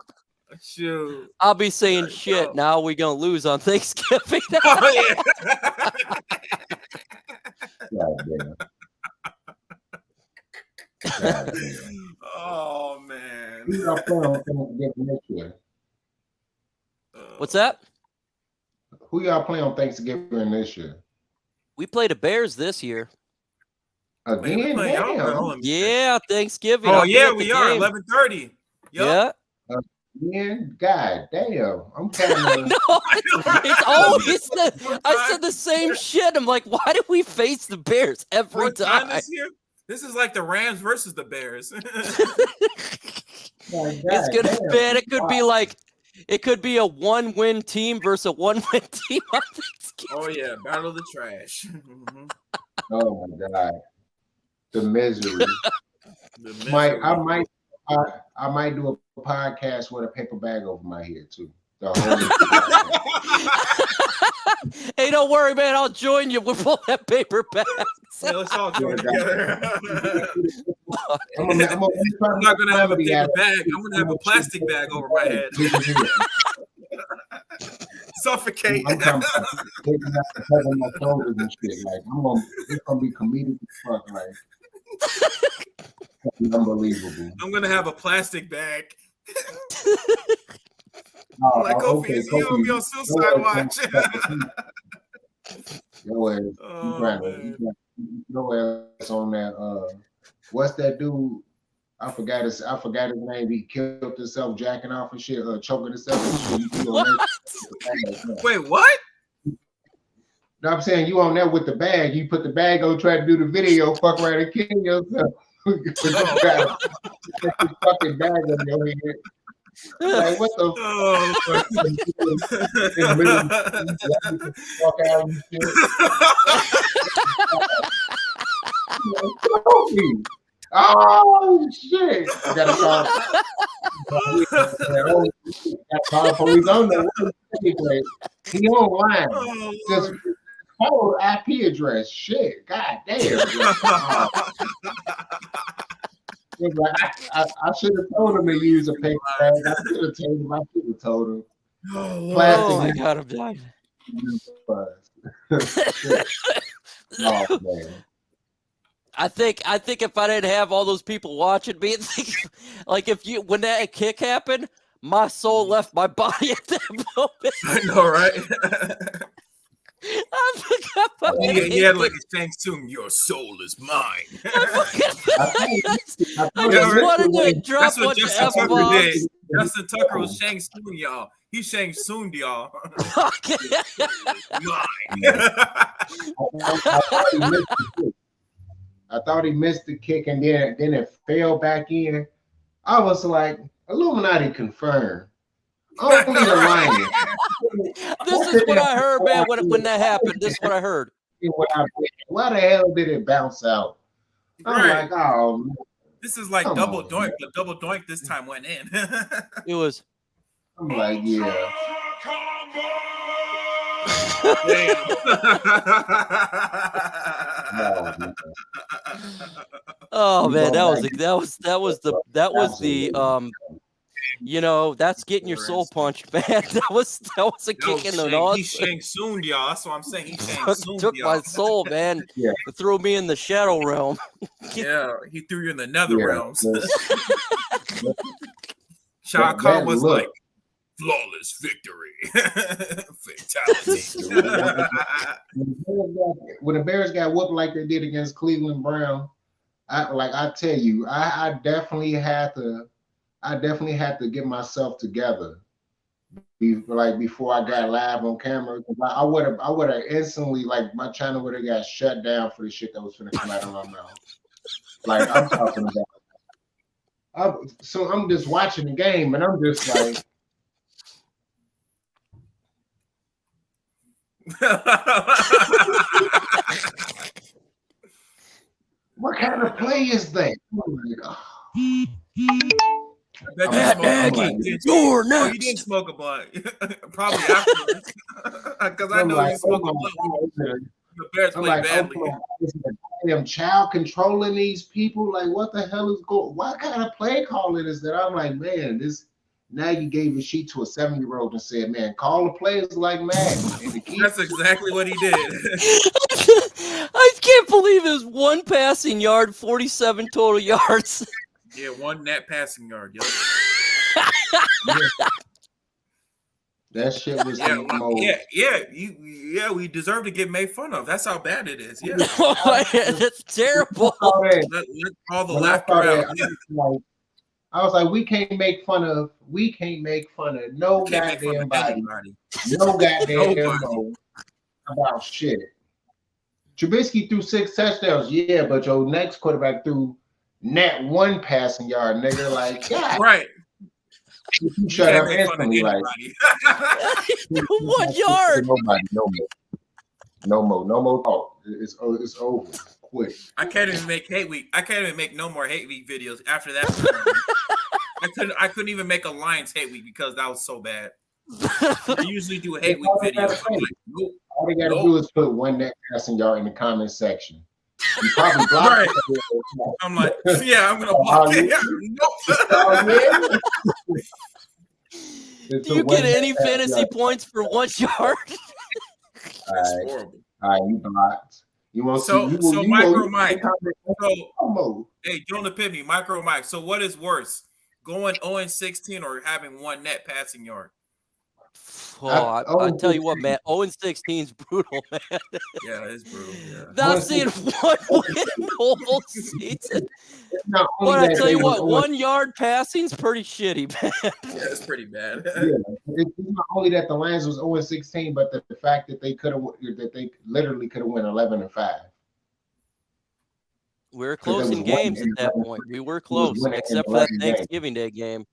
Shoot. I'll be saying shit. Now we're going to lose on Thanksgiving. Oh, yeah. Oh, man. What's that? Who y'all playing on Thanksgiving this year? We played the Bears this year. Again? Yeah, Thanksgiving. Oh, yeah, we are. 11:30. Yeah. Man, god damn. I'm telling you. It's always I said the same shit. I'm like, why do we face the Bears every time? This is like the Rams versus the Bears. It's gonna be bad. It could be a one-win team versus a one-win team on Thanksgiving. Oh yeah, battle of the trash. Oh my god, the misery. I might do a podcast with a paper bag over my head too. Hey, don't worry, man. I'll join you. We'll pull that paper bag. Yeah, let's all join together. I'm not gonna have a paper bag. I'm gonna have a plastic bag over my head. Suffocate. I'm taking my shoulders and shit. Like it's gonna be comedic as fuck. Like unbelievable. I'm gonna have a plastic bag. Like Kofi, you gonna be on suicide watch. Your ass on that. What's that dude? I forgot his name. He killed himself, jacking off and shit, choking himself. And shit. Wait, what? No, I'm saying you on there with the bag. You put the bag on, try to do the video, fuck around and kill yourself. You got a fucking bag on your head. Like, what the fuck out and shit. Oh shit! I gotta call police on there. He online. Just whole IP address. Shit. God damn. I should have told him to use a paper bag. I should have told him. I should have told him. Oh my god, I'm dying. Oh man. I think if I didn't have all those people watching me, like when that kick happened, my soul left my body at that moment. I know, right? He had like a Shang Tsung, your soul is mine. I just wanted to drop what Justin Tucker did. Justin Tucker was Shang Tsung, y'all. He Shang Tsung, y'all. I thought he missed the kick and then it fell back in. I was like, Illuminati confirmed. I don't need a lion. This is what I heard, man, when that happened. This is what I heard. Why the hell did it bounce out? I'm like, oh, man. This is like double doink, but double doink this time went in. It was. I'm like, yeah. No, no. Oh You man, go back that was the that's getting your soul punched, man. That was a kick in the He nuts. Shang Tsung y'all. That's what I'm saying. He Shang Tsung Took my y'all. soul, man. Yeah. It threw me in the shadow realm. Yeah, he threw you in the nether Yeah, realms. that- Shao that Kahn was look. like, flawless victory. Fatality. When the Bears got whooped like they did against Cleveland Brown, I tell you, I definitely had to get myself together before I got live on camera. I would have instantly, like, my channel would have got shut down for the shit that was finna come out of my mouth. Like, I'm talking about. So I'm just watching the game and I'm just like, what kind of play is that? I'm like, oh. I bet you Matt smoked a Nagy, blunt. you're Oh, you didn't next. smoke a blunt. Probably afterwards. Because I I'm know like, you smoked oh a my blunt. God. The Bears I'm played like, oh badly. my God, is the child controlling these people? Like, what the hell is going? What kind of play calling is that? I'm like, man, this Nagy gave a sheet to a 7-year-old and said, man, call the players like Madden. And the key, That's exactly what he did. I can't believe it was one passing yard, 47 total yards. Yeah, one net passing yard. Yep. that shit was the most. We deserve to get made fun of. That's how bad it is. Yeah. That's terrible. Let all the When I laughter saw out. that, I was like, we can't make fun of no Can't make fun goddamn of body, anybody. no goddamn Nobody. mo about shit. Trubisky threw 6 touchdowns, yeah, but your next quarterback threw net 1 passing yard, nigga. Like, yeah, Right. you shut up instantly, like 1 yard. nobody, no more talk. It's over. Quit. I can't even make hate week. I can't even make no more hate week videos after that performance. I couldn't even make a Lions hate week because that was so bad. I usually do a hate week videos. I'm like, nope. All they gotta do is put 1 net passing yard in the comment section. You probably block Right. it. I'm like, yeah, I'm gonna block it. Nope. Do you get any fantasy points for 1 yard? That's horrible. All right, you blocked. You want So you MicroMike. So, Hey, Jonah Pittman, MicroMike. So what is worse, going 0-16 or having 1 net passing yard? I tell you what, man, 0-16 is brutal, man. Yeah, it's brutal. Yeah. Not seeing 1 win the whole season. But I tell you what, 1 yard passing is pretty shitty, man. Yeah, it's pretty bad. Yeah, it's not only that the Lions was 0-16, but the fact that they literally could have won 11-5. We were close in games at that point. We were close, except for that Thanksgiving Day game.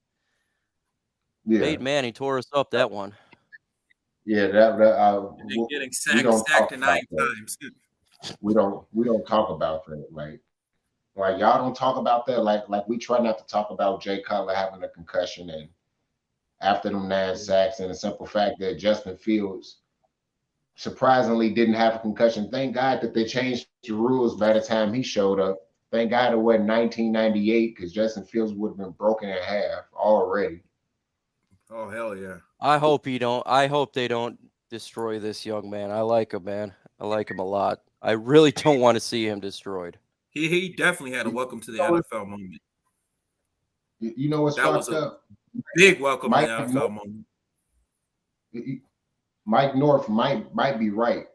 Yeah, Peyton Manning tore us up that one. Yeah, getting sacked 9 times. We don't talk about that. Like y'all don't talk about that. Like we try not to talk about Jay Cutler having a concussion and after them 9 sacks, and the simple fact that Justin Fields surprisingly didn't have a concussion. Thank God that they changed the rules by the time he showed up. Thank God it wasn't 1998 because Justin Fields would have been broken in half already. Oh hell yeah! I hope they don't destroy this young man. I like him, man. I like him a lot. I really don't want to see him destroyed. He definitely had a welcome to the NFL moment. You know what's fucked up? Big welcome to the NFL moment. Mike North might be right.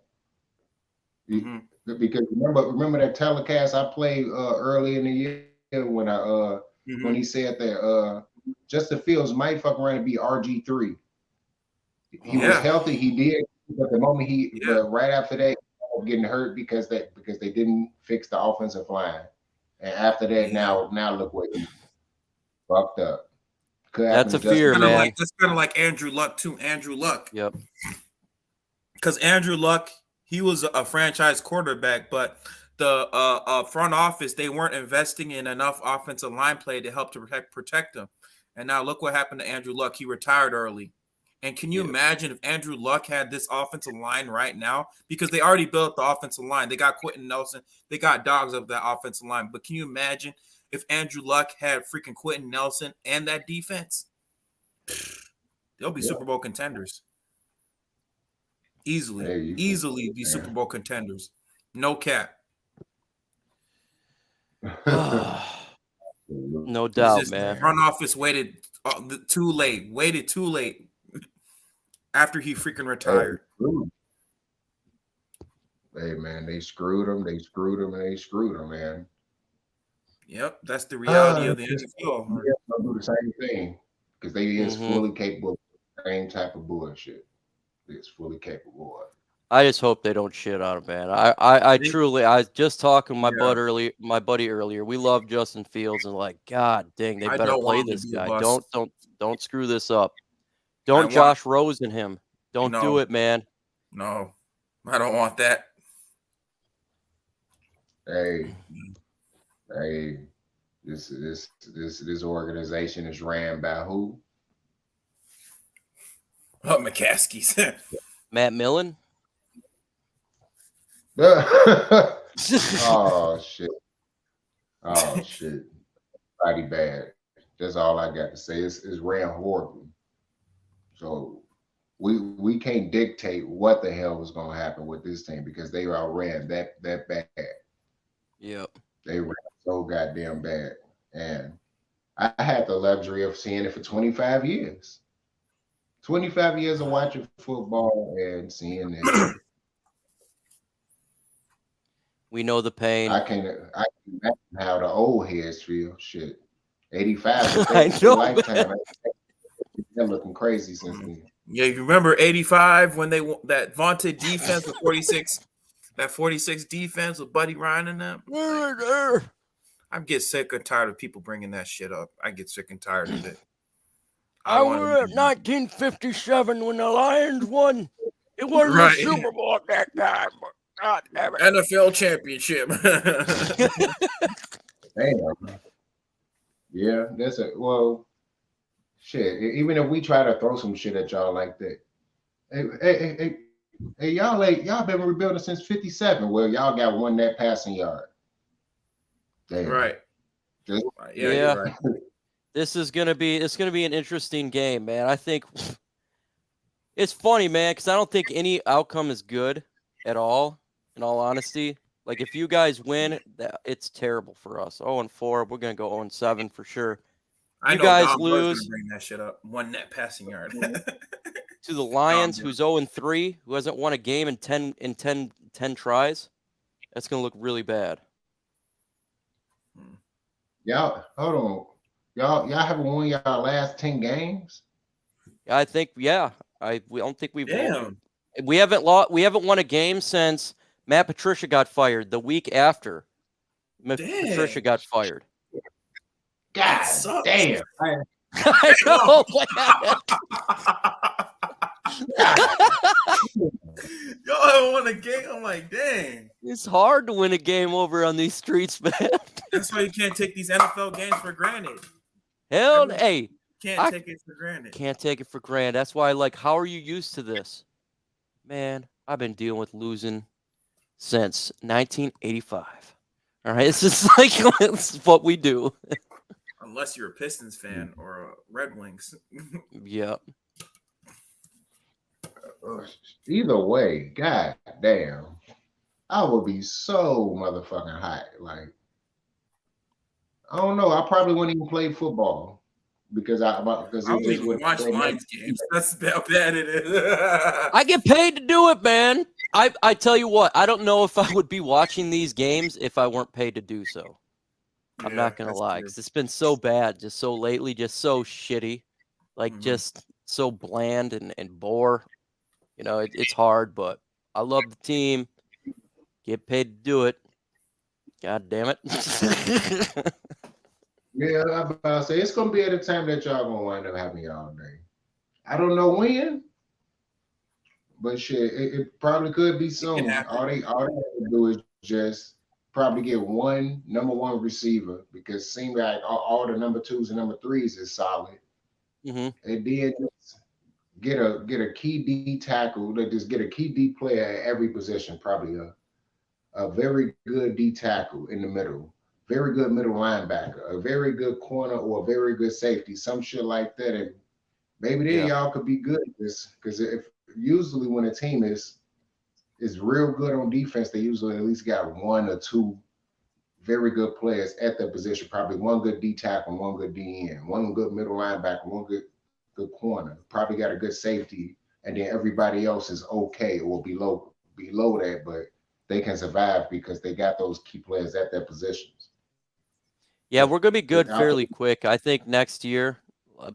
Because remember that telecast I played early in the year when when he said that Justin Fields might fuck around and be RG3. He was healthy, he did, but the moment but right after that, he getting hurt because they didn't fix the offensive line, and after that, now look what he fucked up. That's a fear, man. That's kind of like Andrew Luck too. Andrew Luck. Yep. Because Andrew Luck, he was a franchise quarterback, but the front office, they weren't investing in enough offensive line play to help to protect him. And now look what happened to Andrew Luck. He retired early. And can you imagine if Andrew Luck had this offensive line right now? Because they already built the offensive line. They got Quentin Nelson. They got dogs of that offensive line. But can you imagine if Andrew Luck had freaking Quentin Nelson and that defense? They'll be Super Bowl contenders. Easily be Super Bowl contenders. No cap. No doubt, man. Front office waited too late. Waited too late after he freaking retired. Hey, man, they screwed him. They screwed him, and they screwed him, man. Yep, that's the reality of the NFL. Yeah, they'll do the same thing because they is fully capable of the same type of bullshit. It's fully capable of. I just hope they don't shit on him, man. I truly, I was just talking to my buddy earlier. We love Justin Fields, and like, God dang, they better play this guy. Don't screw this up. Don't Josh Rosen him. Don't do it, man. No, I don't want that. Hey, this organization is ran by who? Oh, McCaskey's. Matt Millen. Oh shit! Mighty bad. That's all I got to say. It's ran horribly. So we can't dictate what the hell was going to happen with this team because they outran that bad. Yep. They ran so goddamn bad, and I had the luxury of seeing it for 25 years. 25 years of watching football and seeing this. We know the pain. I can imagine how the old heads feel. Shit, 85. I know. Lifetime. They're looking crazy since then. Yeah, you remember 85 when that vaunted defense with 46, that 46 defense with Buddy Ryan and them. I get sick and tired of people bringing that shit up. I get sick and tired of it. I was at 1957 when the Lions won. It wasn't a Super Bowl at that time. God damn it. NFL championship. Damn. Yeah, that's shit. Even if we try to throw some shit at y'all like that, hey, y'all been rebuilding since '57. Well, y'all got one net passing yard. Damn. Right. Yeah. You're right. It's gonna be an interesting game, man. I think it's funny, man, because I don't think any outcome is good at all. In all honesty, like if you guys win, it's terrible for us. 0-4, we're gonna go 0-7 for sure. You guys lose. Bring that shit up. One net passing yard to the Lions, who's 0-3, who hasn't won a game in 10 tries. That's gonna look really bad. Y'all, hold on. Y'all haven't won y'all last 10 games? I think, yeah. We don't think we've won. We haven't won a game since Matt Patricia got fired the week after Patricia got fired. God damn. I know. Y'all haven't won a game. I'm like, dang. It's hard to win a game over on these streets, man. That's why you can't take these NFL games for granted. Hell, hey. Can't take it for granted. Can't take it for granted. That's why, how are you used to this? Man, I've been dealing with losing since 1985. All right, it's just it's what we do. Unless you're a Pistons fan or a Red Wings. Yep. Either way, god damn, I would be so motherfucking hot. Like, I don't know. I probably wouldn't even play football because I don't even watch Lions games. That's how bad it is. I get paid to do it, man. I tell you what, I don't know if I would be watching these games if I weren't paid to do so. I'm not gonna lie, because it's been so bad, just so lately, just so shitty, just so bland and bore. You know, it's hard, but I love the team. Get paid to do it. God damn it. Yeah, I'm about to say it's gonna be at a time that y'all gonna wind up having y'all day. I don't know when, but shit, it probably could be soon. All they have to do is just probably get one number one receiver because it seems like all the number 2s and number 3s is solid. Mm-hmm. And then get a key D tackle, like just get a key D player at every position, probably a very good D tackle in the middle, very good middle linebacker, a very good corner, or a very good safety, some shit like that. And maybe then Yeah. y'all could be good at this. Because if usually when a team is real good on defense, they usually at least got one or two very good players at their position. Probably one good D tackle, one good D end, one good middle linebacker, one good corner. Probably got a good safety, and then everybody else is okay or below that, but they can survive because they got those key players at their positions. Yeah, we're going to be good I fairly quick. I think next year,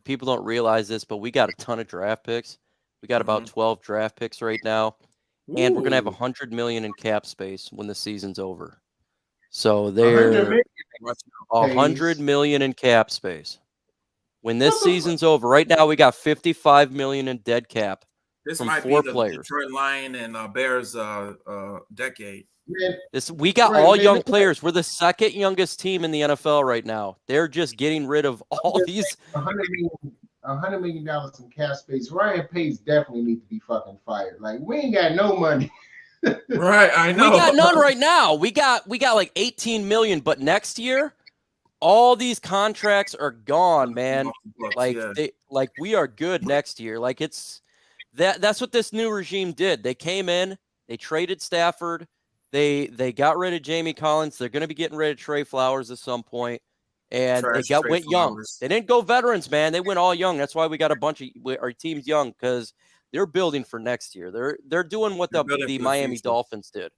people don't realize this, but we got a ton of draft picks. We got about 12 draft picks right now, and we're going to have Ooh. 100 million in cap space when the season's over. So 100 they're million 100 pays. million in cap space. When this What the fuck? season's over, right now we got 55 million in dead cap This from might be 4 the players. Detroit Lion and Bears decade. Man, We got right, all man, young players. We're the second youngest team in the NFL right now. They're just getting rid of all these. $100 million in cap space. Ryan Pace definitely needs to be fucking fired. Like we ain't got no money. Right, I know. We got none right now. We got like 18 million, but next year, all these contracts are gone, man. Like we are good next year. Like that's what this new regime did. They came in, they traded Stafford, they got rid of Jamie Collins. They're going to be getting rid of Trey Flowers at some point, and Trash they Trey went young. Flowers. They didn't go veterans, man. They went all young. That's why we got a bunch of our teams young, because they're building for next year. They're doing what They're the building for the Miami future. Dolphins did.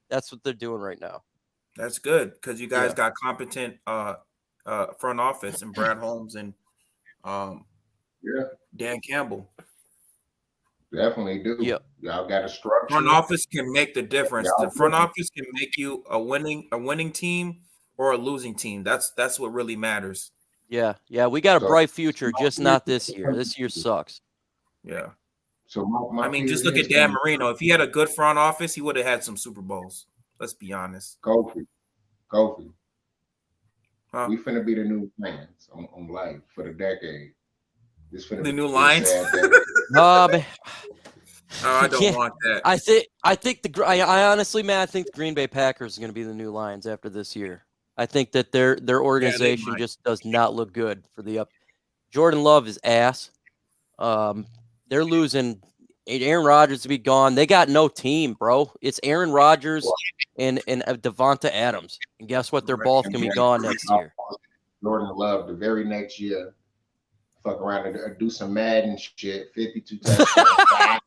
That's what they're doing right now. That's good because you guys Yeah. got competent front office and Brad Holmes and Yeah, Dan Campbell. definitely do. Yep. Y'all got a structure. Front office can make the difference. Yeah, The front office can make you a winning team or a losing team. That's what really matters. Yeah. We got a So- bright future, just not this year. This year sucks. Yeah. So my I mean, fear just look is at Dan Marino. If he had a good front office, he would have had some Super Bowls. Let's be honest. Kofi. Huh? We finna be the new fans on life for the decade. This finna The be new a Lions? sad decade. Man, Oh, I don't Yeah. want that. I think I honestly, man, I think the Green Bay Packers are going to be the new Lions after this year. I think that their organization might. just does not look good for the up. Jordan Love is ass. They're losing Aaron Rodgers to be gone. They got no team, bro. It's Aaron Rodgers and Devonta Adams. And guess what? They're both going to be gone next year. Jordan Love the very next year. Fuck around and do some Madden shit. 52 touchdowns,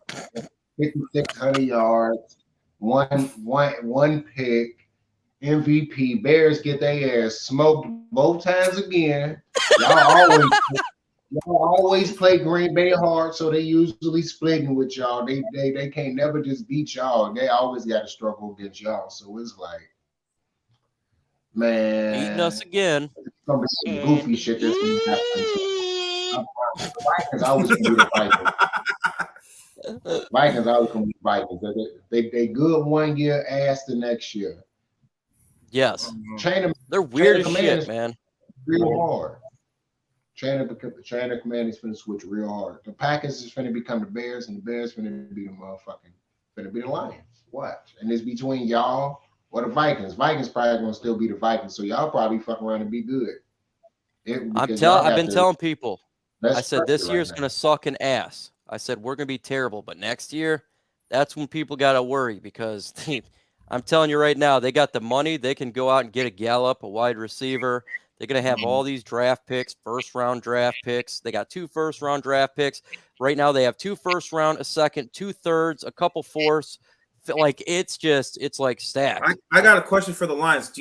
5,600 yards, one pick, MVP. Bears get their ass smoked both times again. Y'all always play Green Bay hard, so they usually splitting with y'all. They can't never just beat y'all. They always got to struggle against y'all. So it's like, man, Beating us again. some goofy shit that's gonna happen. Vikings always gonna be the Vikings. Vikings always gonna be Vikings. They good one year, ass the next year. Yes. They're weird as shit, man. Real hard. Chain of command is finna switch real hard. The Packers is finna become the Bears, and the Bears finna be the Lions. Watch. And it's between y'all or the Vikings. Vikings probably gonna still be the Vikings, so y'all probably fuck around and be good. I've been telling people. I said this right year's now. going to suck an ass. I said we're going to be terrible, but next year, that's when people got to worry, because I'm telling you right now, they got the money. They can go out and get a Gallup, a wide receiver. They're going to have all these draft picks, first-round draft picks. They got 2 first-round draft picks. Right now, they have 2 first-round, a second, 2 thirds, a couple fourths. Like, it's like stacked. I got a question for the Lions.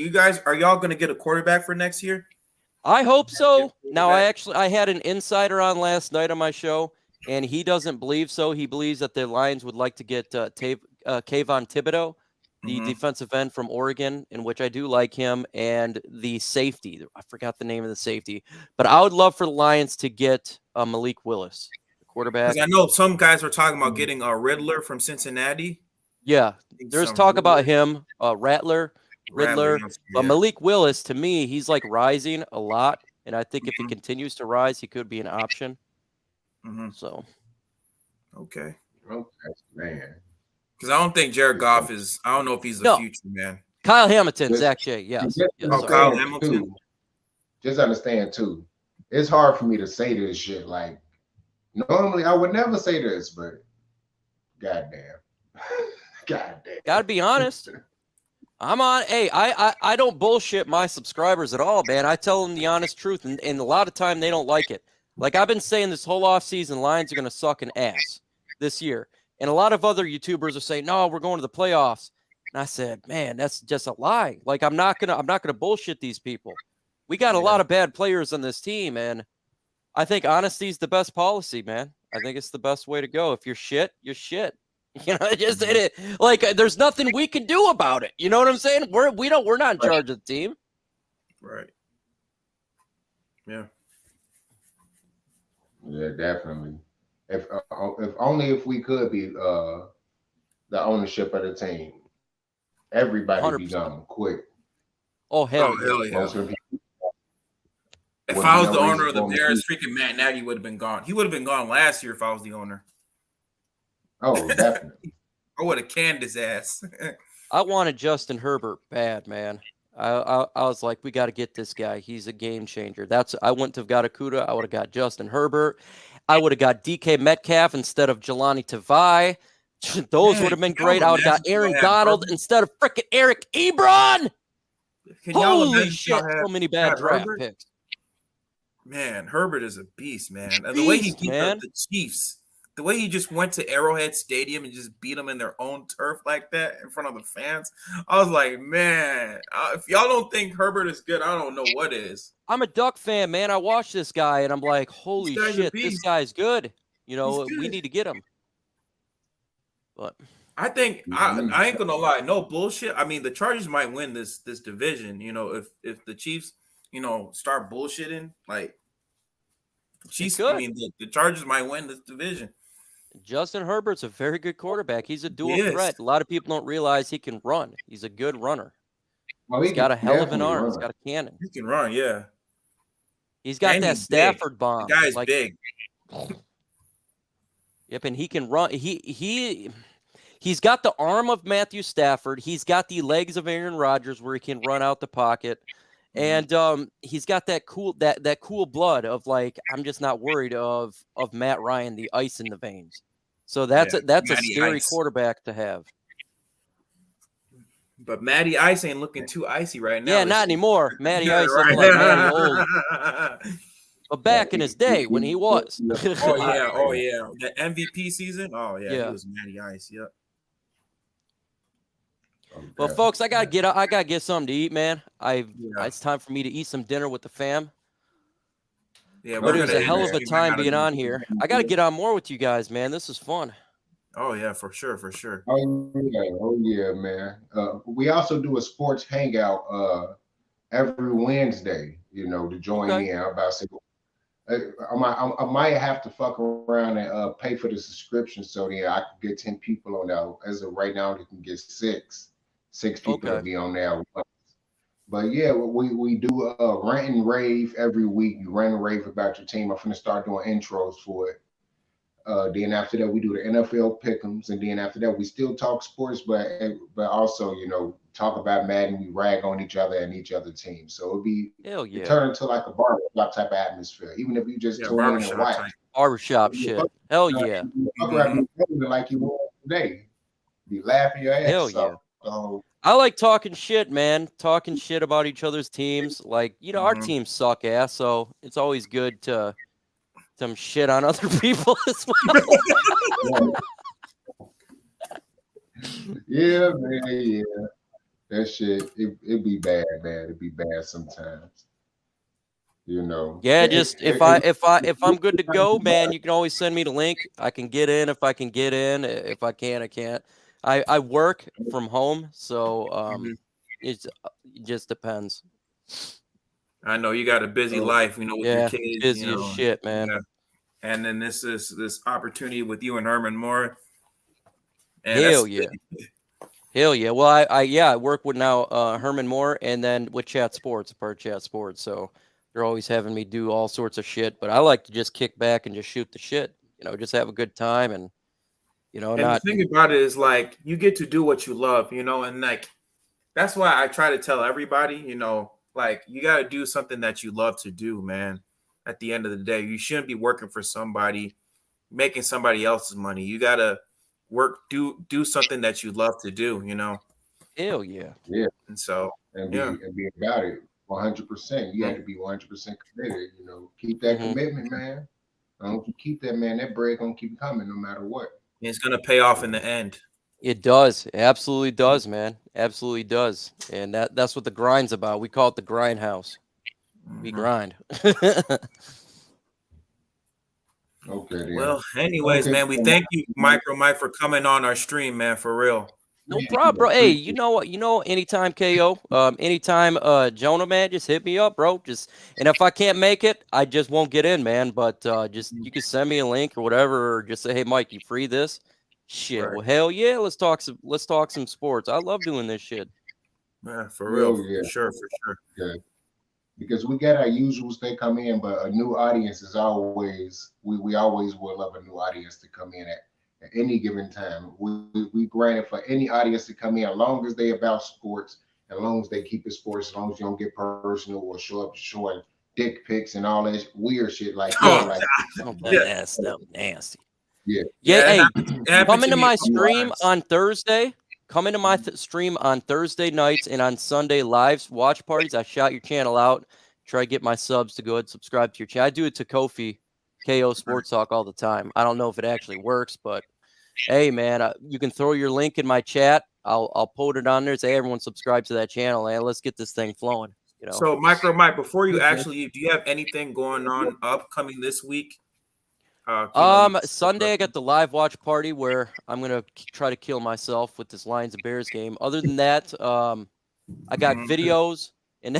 Are y'all going to get a quarterback for next year? I hope so. Now, I had an insider on last night on my show, and he doesn't believe so. He believes that the Lions would like to get Kayvon Thibodeau, the defensive end from Oregon, in which I do like him, and the safety. I forgot the name of the safety, but I would love for the Lions to get Malik Willis, the quarterback. Because I know some guys were talking about getting a Riddler from Cincinnati. Yeah, there's talk about him, Riddler. But Malik Willis, to me, he's like rising a lot, and I think if he continues to rise, he could be an option. So, Okay. Okay, man. Because I don't think Jared Goff is. I don't know if he's the No. future, man. Kyle Hamilton, Just- Zach J. Yes. just Yes, Oh, sorry. Kyle understand, Hamilton. too. Just understand too. It's hard for me to say this shit. Like normally, I would never say this, but goddamn, goddamn. Gotta be honest. I'm on. Hey, I don't bullshit my subscribers at all, man. I tell them the honest truth, and a lot of time they don't like it. Like I've been saying this whole offseason, Lions are gonna suck an ass this year, and a lot of other YouTubers are saying, no, we're going to the playoffs. And I said, man, that's just a lie. Like I'm not gonna bullshit these people. We got a lot of bad players on this team, and I think honesty is the best policy, man. I think it's the best way to go. If you're shit, you're shit. You know, just it. Like there's nothing we can do about it. You know what I'm saying? We're not in charge of the team. Right. Yeah. Yeah, definitely. If only if we could be the ownership of the team, everybody be 100%. gone quick. Oh hell Oh yeah. hell yeah. Most of the people If wouldn't I be was no the reason owner of the for 'em to Bears, keep- freaking Matt Nagy would have been gone. He would have been gone last year if I was the owner. Oh, definitely. I would have canned his ass. I wanted Justin Herbert bad, man. I was like, we got to get this guy. He's a game changer. I wouldn't have got Akuda. I would have got Justin Herbert. I would have got DK Metcalf instead of Jelani Tavai. Those Man, would have been can y'all great. I would have got imagine if Aaron y'all had Donald Herbert? instead of freaking Eric Ebron. Can y'all Holy imagine if shit! y'all had- So many bad had draft Herbert? picks. Man, Herbert is a beast, man. And the way he Beast, beat man. the Chiefs, the way he just went to Arrowhead Stadium and just beat them in their own turf like that in front of the fans, I was like, man, if y'all don't think Herbert is good, I don't know what is. I'm a Duck fan, man. I watched this guy and I'm like, holy guy's a shit, this beast. guy's good. You know, He's we good. need to get him. But I think I ain't gonna lie, no bullshit. I mean, the Chargers might win this division. You know, if the Chiefs, you know, start bullshitting, like the Chiefs. could. I mean, the Chargers might win this division. Justin Herbert's a very good quarterback. He's a dual He is. threat. A lot of people don't realize he can run. He's a good runner. Well, He's he got a can hell of an definitely arm. He's run. got a cannon. He can run, yeah. He's got And that he's big. Stafford bomb. The guy's like, big. Yep, and he can run. He's got the arm of Matthew Stafford. He's got the legs of Aaron Rodgers where he can run out the pocket. And he's got that cool blood of like, I'm just not worried of Matt Ryan, the ice in the veins. So that's a Matty scary Ice. quarterback to have. But Matty Ice ain't looking too icy right now. Yeah, is not he? anymore. Matty Yeah, Ice looking like Matty old. right. But back in his day when he was. Oh yeah. The MVP season. Oh yeah, Yeah. he was Matty Ice. Yep. Well, folks, I gotta get something to eat, man. Yeah. It's time for me to eat some dinner with the fam. Yeah, But it was gonna a end hell this of a stream. I time gotta being go. on here. I gotta get on more with you guys, man. This is fun. Oh yeah, for sure. Oh yeah, man. We also do a sports hangout every Wednesday. You know, to join Okay. in. I'm about to say, I might have to fuck around and pay for the subscription so that I can get 10 people on there. As of right now, they can get six people to Okay. be on there. But yeah, we do a rant and rave every week. You rant and rave about your team. I'm gonna start doing intros for it. Then after that, we do the NFL pick'ems, and then after that, we still talk sports, but also, you know, talk about Madden. We rag on each other and each other teams. So Hell it yeah. turn into like a barbershop type of atmosphere. Even if you just Yeah, tune in and barbershop watch, type. Barbershop You shit. fuck- Hell yeah. you fuck around like you were today. Be laughing your ass Hell off. yeah. So I like talking shit, man. Talking shit about each other's teams. Like, you know, our Mhm. teams suck ass, so it's always good to some shit on other people as well. yeah, man, yeah. That shit, it be bad, man. It be bad sometimes. You know. Yeah, just if I'm good to go, man, you can always send me the link. I can get in if I can get in. If I can't, I can't. I work from home, so Mhm. it just depends. I know you got a busy life, you know, with Yeah, your kids. busy you as know. shit, man. Yeah. And then this opportunity with you and Herman Moore. And Hell that's- yeah. Hell yeah. Well, I work with now Herman Moore and then with Chat Sports, a part of Chat Sports. So they're always having me do all sorts of shit. But I like to just kick back and just shoot the shit. You know, just have a good time and You know, And the not thing about it is, like, you get to do what you love, you know, and like that's why I try to tell everybody, you know, like you got to do something that you love to do, man. At the end of the day, you shouldn't be working for somebody, making somebody else's money. You got to do something that you love to do, you know. hell yeah. Yeah, And so, and yeah. be about it 100%. You Mhm. had to be 100% committed. You know, keep that Mhm. commitment, man. Don't you keep that, man. That bread gonna keep coming no matter what. It's going to pay off in the end. It does. It absolutely does, man. Absolutely does. And that's what the grind's about. We call it the grind house. We Mhm. grind. Okay, then. Well, anyways, Okay, man, we thank you, MicroMike, for coming on our stream, man, for real. No problem, bro. Hey, you know what? Anytime KO, anytime Jonah, man, just hit me up, bro. And if I can't make it, I just won't get in, man. But just you can send me a link or whatever, or just say, hey, Mike, you free this? Shit. Right. Well, hell yeah, let's talk some sports. I love doing this shit. Yeah, for real, Hell yeah. for sure, for sure. Okay. Because we got our usuals, they come in, but a new audience is always we always will love a new audience to come in at any given time. We grant it for any audience to come in, as long as they about sports, as long as they keep it sports, as long as you don't get personal or show up showing dick pics and all that weird shit. Like, yeah, Oh, like Oh, Yeah. that's nasty. yeah, Yeah, yeah, hey, it happened come to into me my a couple stream times. on Thursday. Come into my stream on Thursday nights and on Sunday lives, watch parties. I shout your channel out. Try to get my subs to go ahead and subscribe to your channel. I do it to Kofi, KO Sports Talk all the time. I don't know if it actually works, but hey, man, you can throw your link in my chat. I'll put it on there. Say, hey, everyone subscribe to that channel, and let's get this thing flowing. You know. So, MicroMike, before you actually leave, do you have anything going on upcoming this week? Sunday I got the live watch party where I'm gonna try to kill myself with this Lions and Bears game. Other than that, I got Mhm. videos, and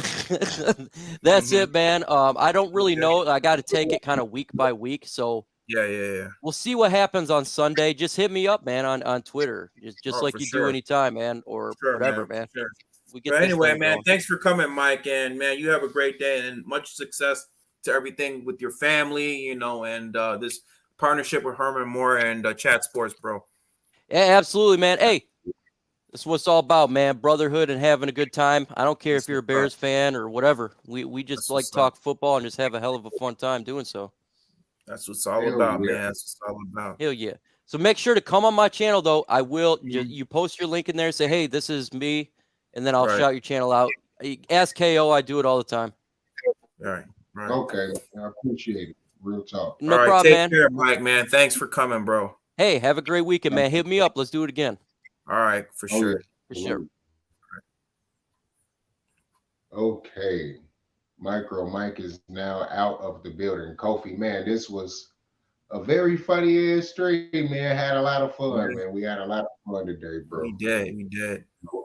that's it, man. I don't really Okay. know. I got to take it kind of week by week, so Yeah. we'll see what happens on Sunday. Just hit me up, man, on Twitter, just Oh, like for you do sure. anytime, man, or Sure, whatever, man. For man. sure. We get But this anyway, thing man, going. thanks for coming, Mike. And man, you have a great day and much success to everything with your family, you know, and this partnership with Herman Moore and Chat Sports, bro. Yeah, absolutely, man. Hey, that's what it's all about, man. Brotherhood and having a good time. I don't care if That's you're a what's up. Bears fan or whatever. We just That's like what's to talk up. football and just have a hell of a fun time doing so. That's what's all hell about, yeah. man. That's what it's all about. Hell yeah. So make sure to come on my channel though. I will Mhm. you post your link in there, say, hey, this is me, and then I'll Right. shout your channel out. Ask KO, I do it all the time. Right. Right. Okay, I appreciate it. Real talk. No All right. problem, Take man. care, Mike, man. Thanks for coming, bro. Hey, have a great weekend, man. Hit me up. Let's do it again. All right. For Oh yeah. sure. For sure. Okay. MicroMike is now out of the building. Kofi, man, this was a very funny ass stream, man. Had a lot of fun, man. We had a lot of fun today, bro. We did. We did.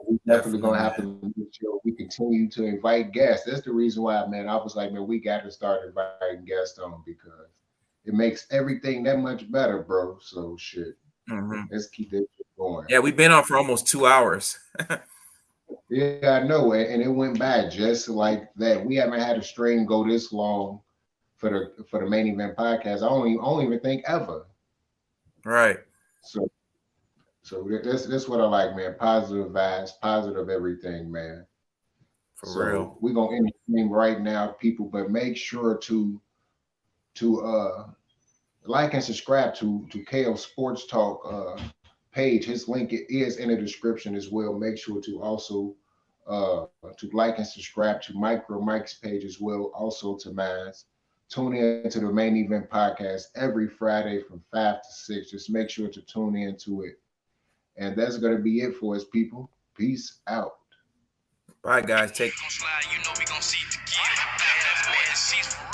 We definitely gonna have Definitely, to make sure we continue to invite guests. That's the reason why, man. I was like, man, we got to start inviting guests on because it makes everything that much better, bro. So shit, Mhm. let's keep this shit going. Yeah, we've been on for almost 2 hours. Yeah, I know, and it went by just like that. We haven't had a stream go this long for the main event podcast. I don't even think ever. Right. So that's what I like, man. Positive vibes, positive everything, man. For So real. we're gonna end the stream right now, people. But make sure to like and subscribe to KO Sports Talk page. His link is in the description as well. Make sure to also to like and subscribe to MicroMike's page as well, also to mine. Tune in to the main event podcast every Friday from 5 to 6. Just make sure to tune into it. And that's gonna be it for us, people. Peace out. Bye, guys. Take Gon' slide, you know we gon' see tequila. That boy is seats for real.